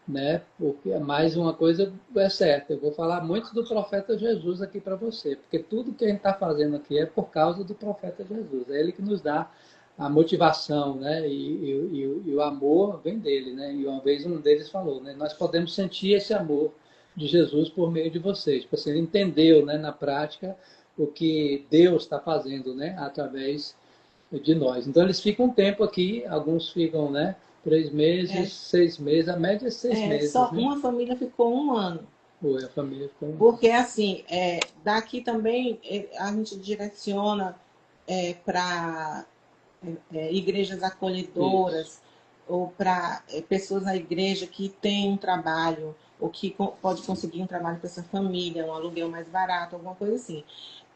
Né? Porque mais uma coisa é certa, eu vou falar muito do profeta Jesus aqui para você, porque tudo que a gente está fazendo aqui é por causa do profeta Jesus, é ele que nos dá a motivação, né? E o amor vem dele, né? E uma vez um deles falou, né? Nós podemos sentir esse amor de Jesus por meio de vocês, porque ele entendeu, né, na prática o que Deus está fazendo, né, através de nós. Então eles ficam um tempo aqui, alguns ficam, né, 3 meses, É, 6 meses, a média é 6 meses, só né? uma família ficou 1 ano. Foi, a família ficou. Porque, assim, daqui também a gente direciona para igrejas Isso. acolhedoras ou para pessoas na igreja que têm um trabalho ou que pode conseguir um trabalho para essa família, um aluguel mais barato, alguma coisa assim.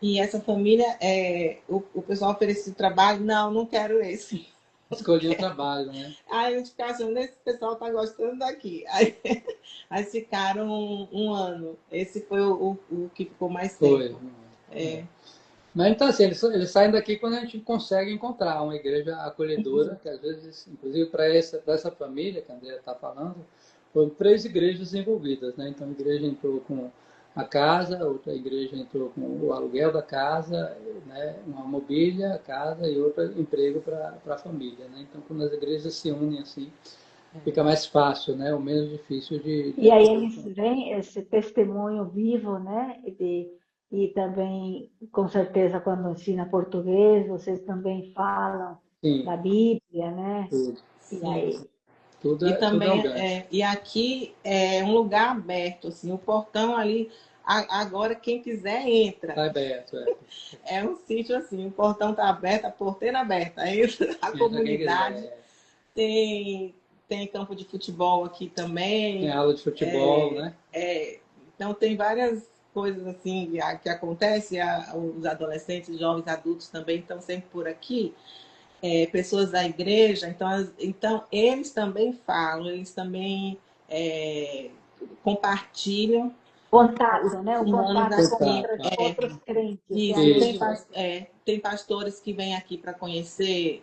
E essa família, o pessoal oferece o trabalho, não quero esse. Escolhi o trabalho, né? Aí a gente fica achando, esse pessoal tá gostando daqui. Aí ficaram 1 ano. Esse foi o que ficou mais Foi. tempo. É. Mas então, assim, eles saem daqui quando a gente consegue encontrar uma igreja acolhedora, que às vezes, inclusive para essa família que a Andrea está falando, foram 3 igrejas envolvidas, né? Então a igreja entrou com a casa, outra igreja entrou com o aluguel da casa, né? Uma mobília, a casa e outro emprego para a família, né? Então quando as igrejas se unem assim, fica mais fácil, né? Ou menos difícil de E aí acontecer. eles veem esse testemunho vivo, né? E também, com certeza, quando ensina português, vocês também falam Sim, da Bíblia, né? tudo. E Sim. aí, E Tudo é um também, gancho. e aqui é um lugar aberto, assim, o portão ali, agora quem quiser entra. Está aberto, é. É um sítio assim, o portão está aberto, a porteira aberta, entra a Entra quem comunidade. quiser. Tem, tem campo de futebol aqui Tem também. aula de futebol, né? Então tem várias coisas assim que acontecem. Os adolescentes, os jovens adultos também estão sempre por aqui. Pessoas da igreja, então eles também falam, eles também compartilham contato, os né? O testemunhos contato com assim. outros crentes, e Isso, aí Isso, é. tem pastores que vêm aqui para conhecer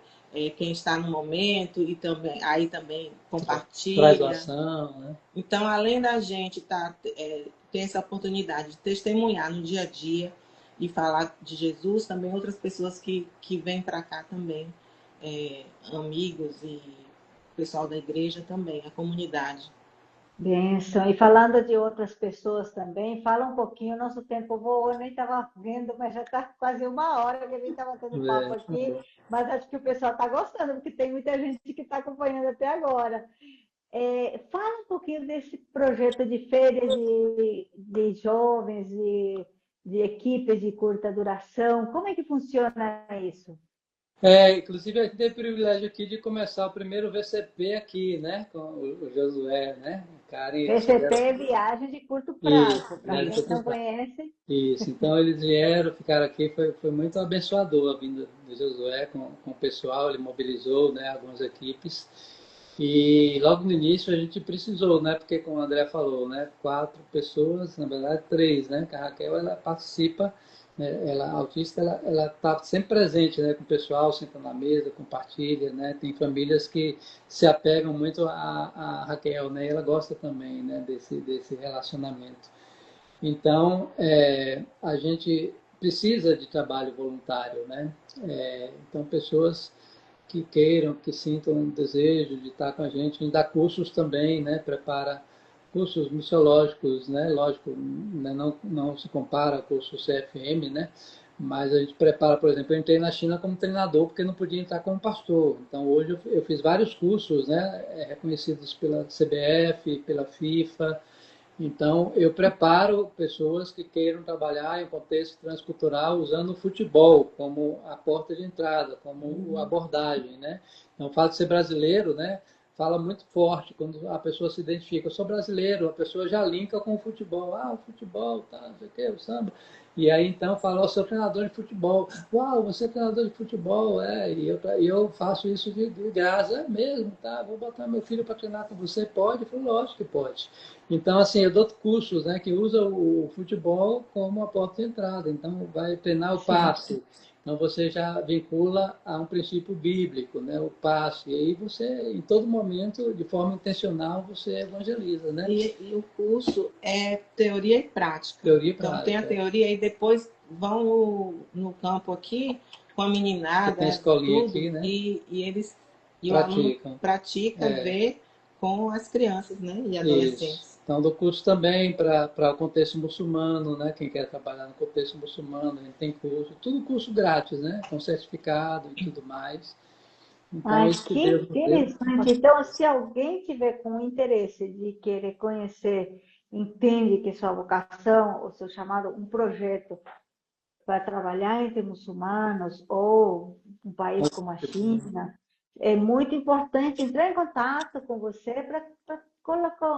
quem está no momento e também aí também Traz compartilha. doação, né? Então, além da gente ter essa oportunidade de testemunhar no dia a dia e falar de Jesus, também outras pessoas que vêm para cá também, amigos e pessoal da igreja também, a comunidade. benção. E falando de outras pessoas também, fala um pouquinho, nosso tempo voou, eu nem estava vendo, mas já está quase 1 hora que a gente estava tendo papo É, aqui, mas acho que o pessoal está gostando, porque tem muita gente que está acompanhando até agora. Fala um pouquinho desse projeto de férias de jovens, de equipes de curta duração, como é que funciona isso? inclusive a gente teve o privilégio aqui de começar o primeiro VCP aqui, né? Com o Josué, né? O Karen, eles VCP fizeram. é viagem de curto Isso, prazo, para viagem quem foi não comprar. conhece. Isso, então eles vieram, ficaram aqui, foi muito abençoador a vinda do Josué com o pessoal, ele mobilizou, né, algumas equipes. E logo no início a gente precisou, né, porque como o André falou, né, 4 pessoas, na verdade 3, né, que a Raquel ela participa, né, ela autista, ela está sempre presente, né, com o pessoal, senta na mesa, compartilha, né, tem famílias que se apegam muito a Raquel, né, e ela gosta também, né, desse relacionamento. Então, a gente precisa de trabalho voluntário, né? Então, pessoas que queiram, que sintam um desejo de estar com a gente dá cursos também, né? Prepara cursos missiológicos, né? Lógico, né? Não se compara ao curso CFM, né? Mas a gente prepara, por exemplo, eu entrei na China como treinador porque não podia entrar como pastor. Então, hoje eu fiz vários cursos, né? Reconhecidos pela CBF, pela FIFA. Então, eu preparo pessoas que queiram trabalhar em contexto transcultural usando o futebol como a porta de entrada, como a abordagem, né? Então, o fato de ser brasileiro, né, fala muito forte quando a pessoa se identifica. Eu sou brasileiro, a pessoa já linka com o futebol. Ah, o futebol, tá, não sei o quê, o samba. E aí, então, fala, eu sou treinador de futebol. Uau, você é treinador de futebol, e eu faço isso de graça, é mesmo, tá? Vou botar meu filho para treinar com você, pode? Eu falo, lógico que pode. Então, assim, eu dou cursos, né, que usam o futebol como uma porta de entrada. Então, vai treinar o Sim. passe. Então, você já vincula a um princípio bíblico, né, o passe. E aí você, em todo momento, de forma intencional, você evangeliza, né? E o curso é teoria e prática. Teoria e Então, tem a prática. teoria e depois vão no campo aqui com a Você tem a meninada, escolinha tudo, aqui, né? e o aluno Praticam. pratica, É, vê com as crianças, né, e isso. adolescentes. Então, do curso também para o contexto muçulmano, né? Quem quer trabalhar no contexto muçulmano, a gente tem curso, tudo curso grátis, né? Com certificado e tudo mais. Então, Ai, isso que que Deus nos deu. interessante. Então, se alguém tiver com interesse de querer conhecer, entende que sua vocação, o seu chamado, um projeto para trabalhar entre muçulmanos ou um país como a China, é muito importante entrar em contato com você para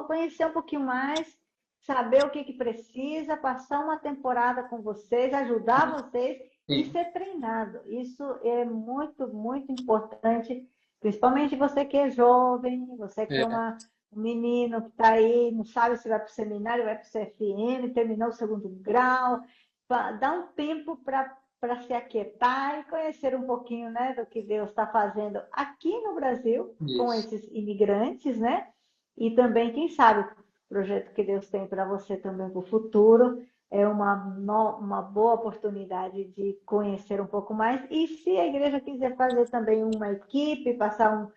conhecer um pouquinho mais, saber o que precisa, passar uma temporada com vocês, ajudar vocês e Sim, ser treinado. Isso é muito, muito importante, principalmente você que é jovem, você que é é, um menino que está aí, não sabe se vai para o seminário, vai para o CFM, terminou o segundo grau, dá um tempo para se aquietar e conhecer um pouquinho, né, do que Deus está fazendo aqui no Brasil com isso. esses imigrantes, né? E também, quem sabe, o projeto que Deus tem para você também para o futuro é uma boa oportunidade de conhecer um pouco mais. E se a igreja quiser fazer também uma equipe, passar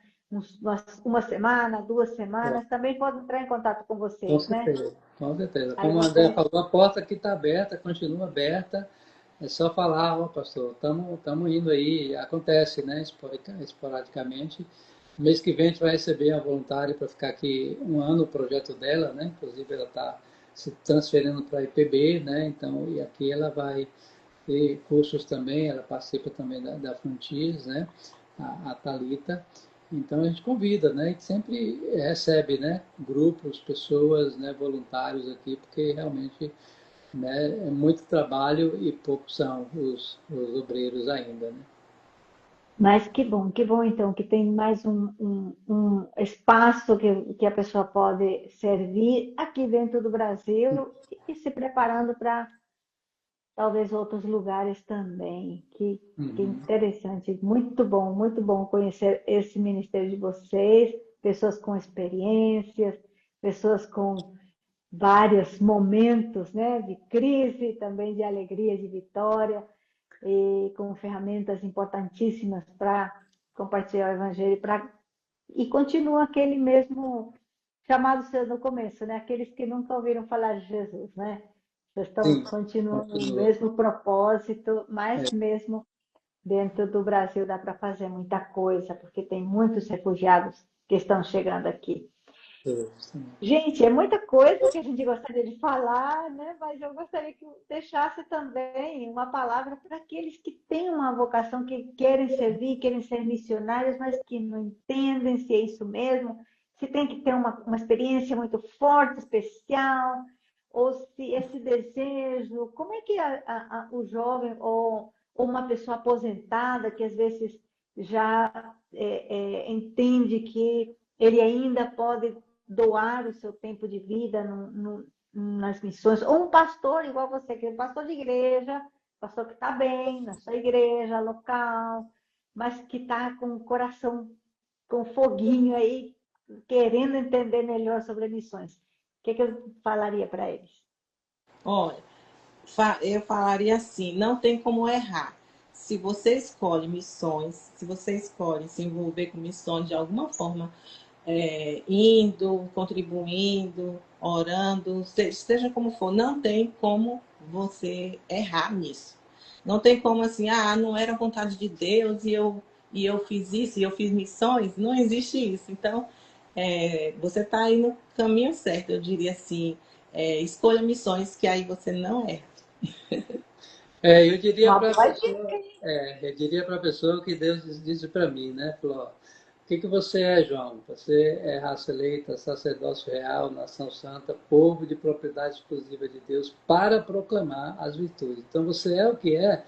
uma semana, 2 semanas, também pode entrar em contato com Com vocês, né? certeza, com certeza. Aí Como o André vocês. falou, a porta aqui está aberta, continua aberta. É só falar, ó, pastor, estamos indo aí. Acontece, né, esporadicamente. Mês que vem a gente vai receber uma voluntária para ficar aqui um ano, o projeto dela, né? Inclusive ela está se transferindo para a IPB, né? Então, e aqui ela vai ter cursos também, ela participa também da Frontiers, né? A Thalita. Então a gente convida, né? A gente sempre recebe, né? Grupos, pessoas, né? Voluntários aqui, porque realmente, né? É muito trabalho e poucos são os obreiros ainda, né? Mas que bom então, que tem mais um espaço que a pessoa pode servir aqui dentro do Brasil e se preparando para talvez outros lugares também. Que Uhum. interessante, muito bom conhecer esse ministério de vocês, pessoas com experiências, pessoas com vários momentos, né, de crise, também de alegria, de vitória e com ferramentas importantíssimas para compartilhar o evangelho e continua aquele mesmo chamado seu no começo, né? Aqueles que nunca ouviram falar de Jesus, né? Vocês estão Sim, continuando o continua. mesmo propósito, É, mas mesmo dentro do Brasil dá para fazer muita coisa, porque tem muitos refugiados que estão chegando aqui. justamente. Gente, é muita coisa que a gente gostaria de falar, né? Mas eu gostaria que deixasse também uma palavra para aqueles que têm uma vocação, que querem servir, querem ser missionários, mas que não entendem se é isso mesmo, se tem que ter uma experiência muito forte, especial, ou se esse desejo, como é que o jovem ou uma pessoa aposentada que às vezes já entende que ele ainda pode doar o seu tempo de vida nas missões, ou um pastor igual você, que é um pastor de igreja, pastor que está bem na sua igreja local, mas que está com o coração com foguinho aí, querendo entender melhor sobre missões. O que eu falaria para eles? Olha, eu falaria assim, não tem como errar. Se você escolhe missões, se você escolhe se envolver com missões de alguma forma, indo, contribuindo, orando, seja como for, não tem como você errar nisso. Não tem como assim, não era a vontade de Deus e eu fiz isso, e eu fiz missões. Não existe isso. Então, você está aí no caminho certo, eu diria assim. Escolha missões que aí você não erra. Eu diria Uma para a boa dica. pessoa, eu diria para a pessoa que Deus disse para mim, né? Falou, ó, que você é, João? Você é raça eleita, sacerdócio real, nação santa, povo de propriedade exclusiva de Deus, para proclamar as virtudes. Então, você é o que é,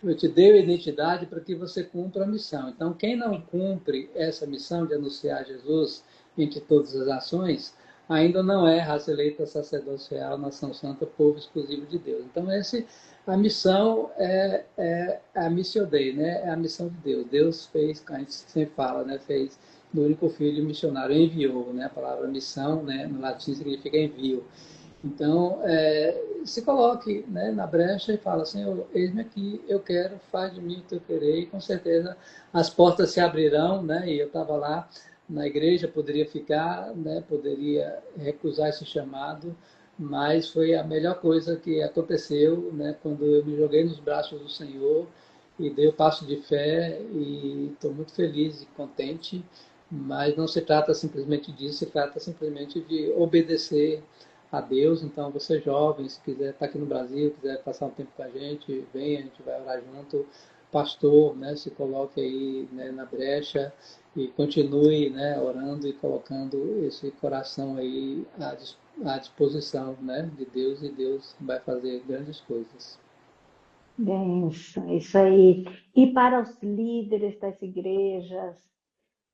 eu te dei a identidade para que você cumpra a missão. Então, quem não cumpre essa missão de anunciar Jesus entre todas as nações, ainda não é raça eleita, sacerdócio real, nação santa, povo exclusivo de Deus. Então, a missão é a missio Dei, né? É a missão de Deus. Deus fez, a gente sempre fala, né? Fez do único filho missionário, enviou, né? A palavra missão, né? No latim significa envio. Então, se coloque, né, na brecha e fala, Senhor, eis-me aqui, eu quero, faz de mim o teu querer, e com certeza as portas se abrirão, né? E eu estava lá na igreja, poderia ficar, né? Poderia recusar esse chamado, mas foi a melhor coisa que aconteceu, né? Quando eu me joguei nos braços do Senhor e dei o passo de fé, e estou muito feliz e contente, mas não se trata simplesmente disso, se trata simplesmente de obedecer a Deus. Então, você jovem, se quiser estar aqui no Brasil, quiser passar um tempo com a gente, venha, a gente vai orar junto. Pastor, né, se coloque aí, né, na brecha e continue, né, orando e colocando esse coração aí à disposição, né, de Deus, e Deus vai fazer grandes coisas. Isso aí. E para os líderes das igrejas,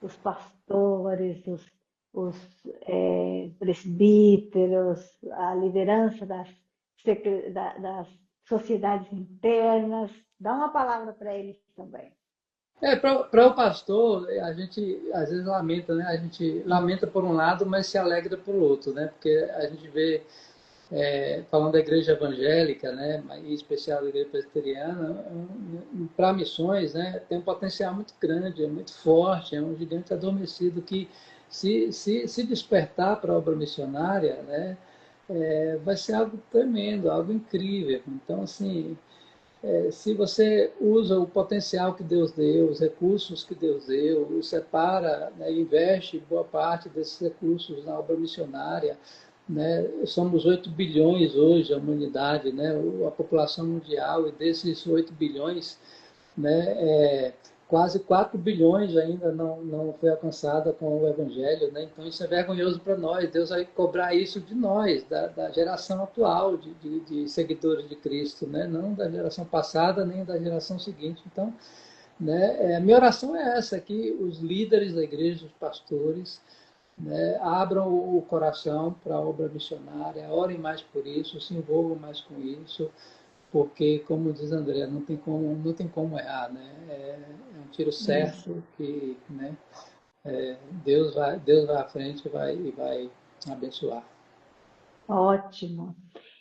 os pastores, os presbíteros, a liderança das sociedades internas, dá uma palavra para eles também. Para o pastor, a gente às vezes lamenta, né? A gente lamenta por um lado, mas se alegra por outro, né? Porque a gente vê, falando da igreja evangélica, né, em especial da igreja presbiteriana, para missões, né, tem um potencial muito grande, é muito forte, é um gigante adormecido que, se despertar para a obra missionária, né, vai ser algo tremendo, algo incrível. Então, assim, se você usa o potencial que Deus deu, os recursos que Deus deu, separa, né, investe boa parte desses recursos na obra missionária, né? Somos 8 bilhões hoje, a humanidade, né? A população mundial, e desses 8 bilhões, né, quase 4 bilhões ainda não foi alcançada com o Evangelho, né? Então isso é vergonhoso para nós. Deus vai cobrar isso de nós, da geração atual de seguidores de Cristo, né? Não da geração passada nem da geração seguinte. Então, né, a minha oração é essa, que os líderes da igreja, os pastores, né, abram o coração para a obra missionária, orem mais por isso, se envolvam mais com isso, porque, como diz André, não tem como errar, né? É um tiro certo que, né, Deus vai à frente e vai abençoar. Ótimo.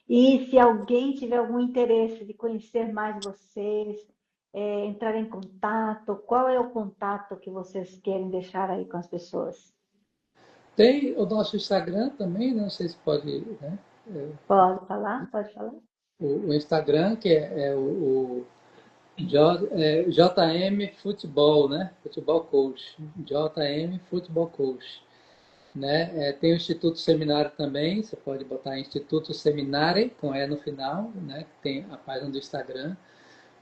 E se alguém tiver algum interesse de conhecer mais vocês, entrar em contato, qual é o contato que vocês querem deixar aí com as pessoas? Tem o nosso Instagram também, não sei se pode, né? Pode falar? Pode falar? O Instagram, que é o JM Futebol, né? Futebol Coach. JM Futebol Coach. Né? Tem o Instituto Seminário também, você pode botar Instituto Seminare, com E no final, né? Tem a página do Instagram.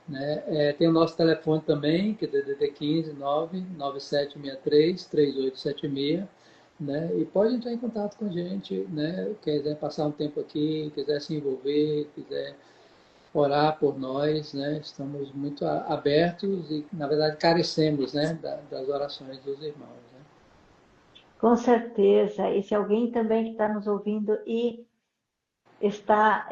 Né? Tem o nosso telefone também, que é DDD 15 99763 3876. Né? E pode entrar em contato com a gente, né? Quiser passar um tempo aqui, quiser se envolver, quiser orar por nós, né? Estamos muito abertos e, na verdade, carecemos, né, das orações dos irmãos. Né? Com certeza. E se alguém também que está nos ouvindo e está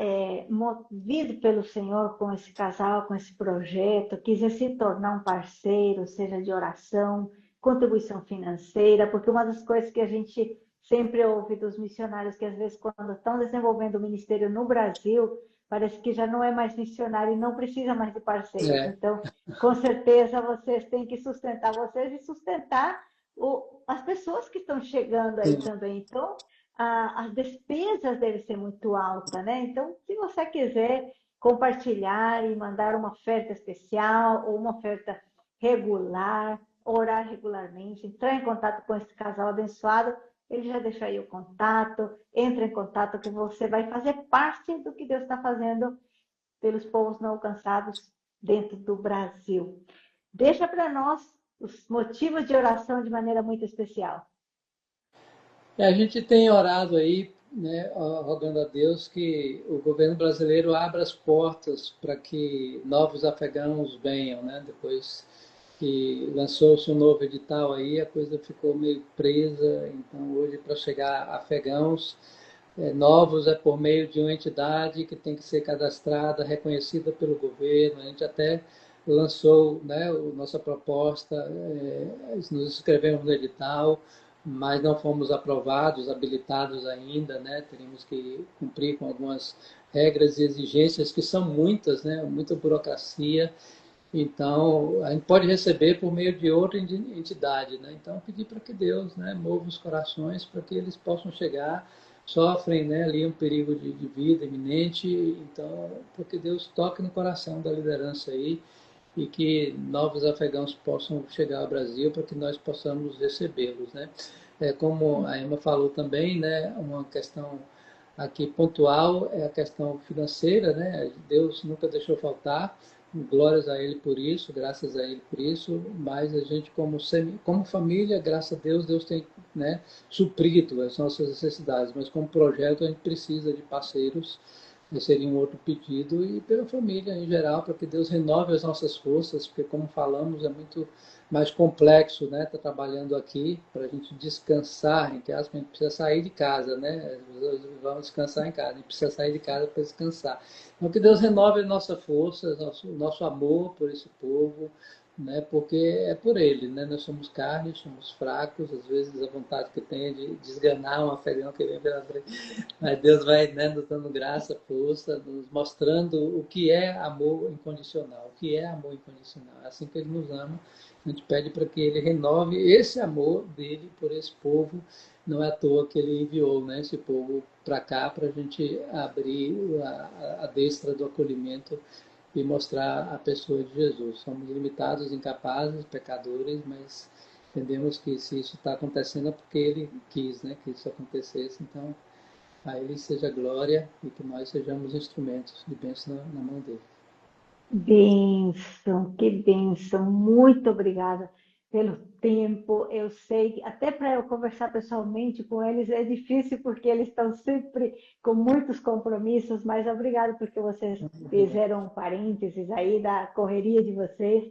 movido pelo Senhor com esse casal, com esse projeto, quiser se tornar um parceiro, seja de oração, contribuição financeira, porque uma das coisas que a gente sempre ouve dos missionários, que às vezes quando estão desenvolvendo o ministério no Brasil, parece que já não é mais missionário e não precisa mais de parceiros. É, Então, com certeza, vocês têm que sustentar vocês e sustentar as pessoas que estão chegando aí sim. também. Então, as despesas devem ser muito altas, né? Então, se você quiser compartilhar e mandar uma oferta especial ou uma oferta regular, orar regularmente, entrar em contato com esse casal abençoado, ele já deixou aí o contato, entra em contato que você vai fazer parte do que Deus está fazendo pelos povos não alcançados dentro do Brasil. Deixa para nós os motivos de oração de maneira muito especial. A gente tem orado aí, né, rogando a Deus que o governo brasileiro abra as portas para que novos afegãos venham, né? Depois que lançou-se um novo edital aí, a coisa ficou meio presa. Então, hoje, para chegar afegãos novos, é por meio de uma entidade que tem que ser cadastrada, reconhecida pelo governo. A gente até lançou, né, a nossa proposta, nos inscrevemos no edital, mas não fomos aprovados, habilitados ainda, né? Teríamos que cumprir com algumas regras e exigências que são muitas, né? Muita burocracia. Então, a gente pode receber por meio de outra entidade, né? Então, pedir para que Deus, né, mova os corações para que eles possam chegar, sofrem, né, ali um perigo de vida iminente, então, para que Deus toque no coração da liderança aí e que novos afegãos possam chegar ao Brasil para que nós possamos recebê-los, né? Como a Emma falou também, né, uma questão aqui pontual é a questão financeira, né? Deus nunca deixou faltar, glórias a Ele por isso, graças a Ele por isso, mas a gente como família, graças a Deus, Deus tem, né, suprido as nossas necessidades, mas como projeto a gente precisa de parceiros. Esse seria um outro pedido, e pela família em geral, para que Deus renove as nossas forças, porque, como falamos, é muito mais complexo, né? Estar trabalhando aqui para a gente descansar, entre aspas, a gente precisa sair de casa, né? Vamos descansar em casa, a gente precisa sair de casa para descansar. Então, que Deus renove a nossa força, nosso amor por esse povo, né? Porque é por Ele, né? Nós somos carne, somos fracos, às vezes a vontade que tem é de desganar um afegão que vem pela frente. Mas Deus vai, né, nos dando graça, força, nos mostrando o que é amor incondicional, o que é amor incondicional. É assim que Ele nos ama. A gente pede para que Ele renove esse amor dele por esse povo. Não é à toa que Ele enviou, né, esse povo para cá, para a gente abrir a destra do acolhimento e mostrar a pessoa de Jesus. Somos limitados, incapazes, pecadores, mas entendemos que se isso está acontecendo é porque Ele quis, né, que isso acontecesse. Então, a Ele seja glória e que nós sejamos instrumentos de bênção na mão dele. Bênção, que bênção. Muito obrigada pelo tempo. Eu sei que até para eu conversar pessoalmente com eles é difícil porque eles estão sempre com muitos compromissos, mas obrigado porque vocês fizeram um parênteses aí da correria de vocês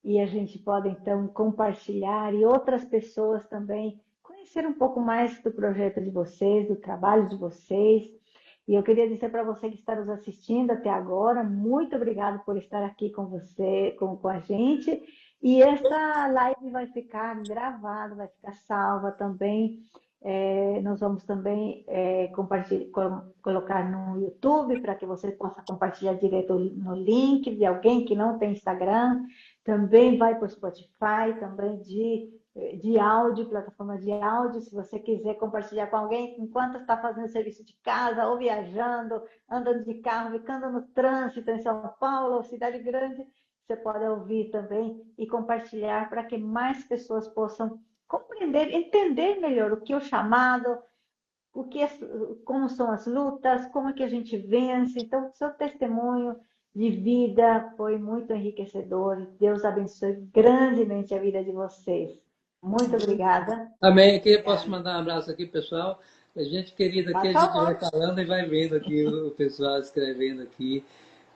e a gente pode então compartilhar e outras pessoas também conhecer um pouco mais do projeto de vocês, do trabalho de vocês. E eu queria dizer para você que está nos assistindo até agora, muito obrigado por estar aqui com você, com a gente. E essa live vai ficar gravada, vai ficar salva também. Nós vamos também colocar no YouTube para que você possa compartilhar direto no link de alguém que não tem Instagram. Também vai para o Spotify, também de áudio, plataforma de áudio, se você quiser compartilhar com alguém enquanto está fazendo serviço de casa, ou viajando, andando de carro, ficando no trânsito em São Paulo ou cidade grande, você pode ouvir também e compartilhar para que mais pessoas possam compreender, entender melhor o que é o chamado, como são as lutas, como é que a gente vence. Então, seu testemunho de vida foi muito enriquecedor. Deus abençoe grandemente a vida de vocês. Muito obrigada. Amém. Aqui eu posso mandar um abraço aqui, pessoal. A gente querida aqui, a gente vai falando e vai vendo aqui o pessoal escrevendo aqui.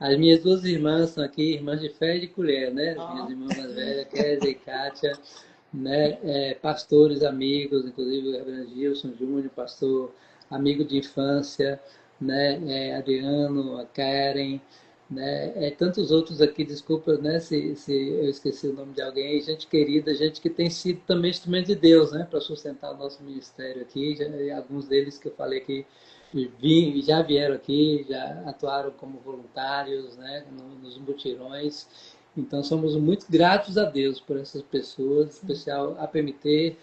As minhas duas irmãs estão aqui, irmãs de fé e de colher, né? As minhas irmãs mais velhas, Kézia e Kátia, né? Pastores, amigos, inclusive o Reverendo Gilson Júnior, pastor, amigo de infância, né? Adriano, a Karen, né? Tantos outros aqui, desculpa, né, se eu esqueci o nome de alguém, gente querida, gente que tem sido também instrumento de Deus, né, para sustentar o nosso ministério aqui, alguns deles que eu falei aqui já vieram aqui, já atuaram como voluntários, né, nos mutirões. Então somos muito gratos a Deus por essas pessoas, em especial a PMT,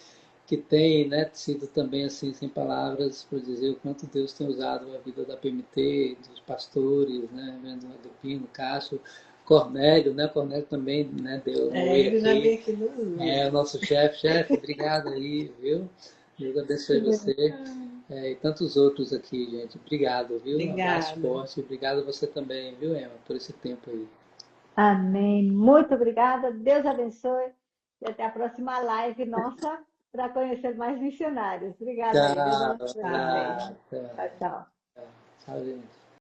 que tem, né, sido também assim, sem palavras, para dizer o quanto Deus tem usado a vida da PMT, dos pastores, né, vendo Agripino, Cássio, Cornélio, né, Cornélio também, né, deu um oi ele já aqui. veio aqui no O nosso chefe, obrigado aí, viu? Deus abençoe você. E tantos outros aqui, gente. Obrigado, viu? Um abraço forte. Obrigado a você também, viu, Emma, por esse tempo aí. Amém. Muito obrigada. Deus abençoe. E até a próxima live nossa para conhecer mais missionários. Obrigada, Ilha. Deus Tchau, abençoe Tá. também. tchau, tchau, Tchau, tchau. tchau, gente.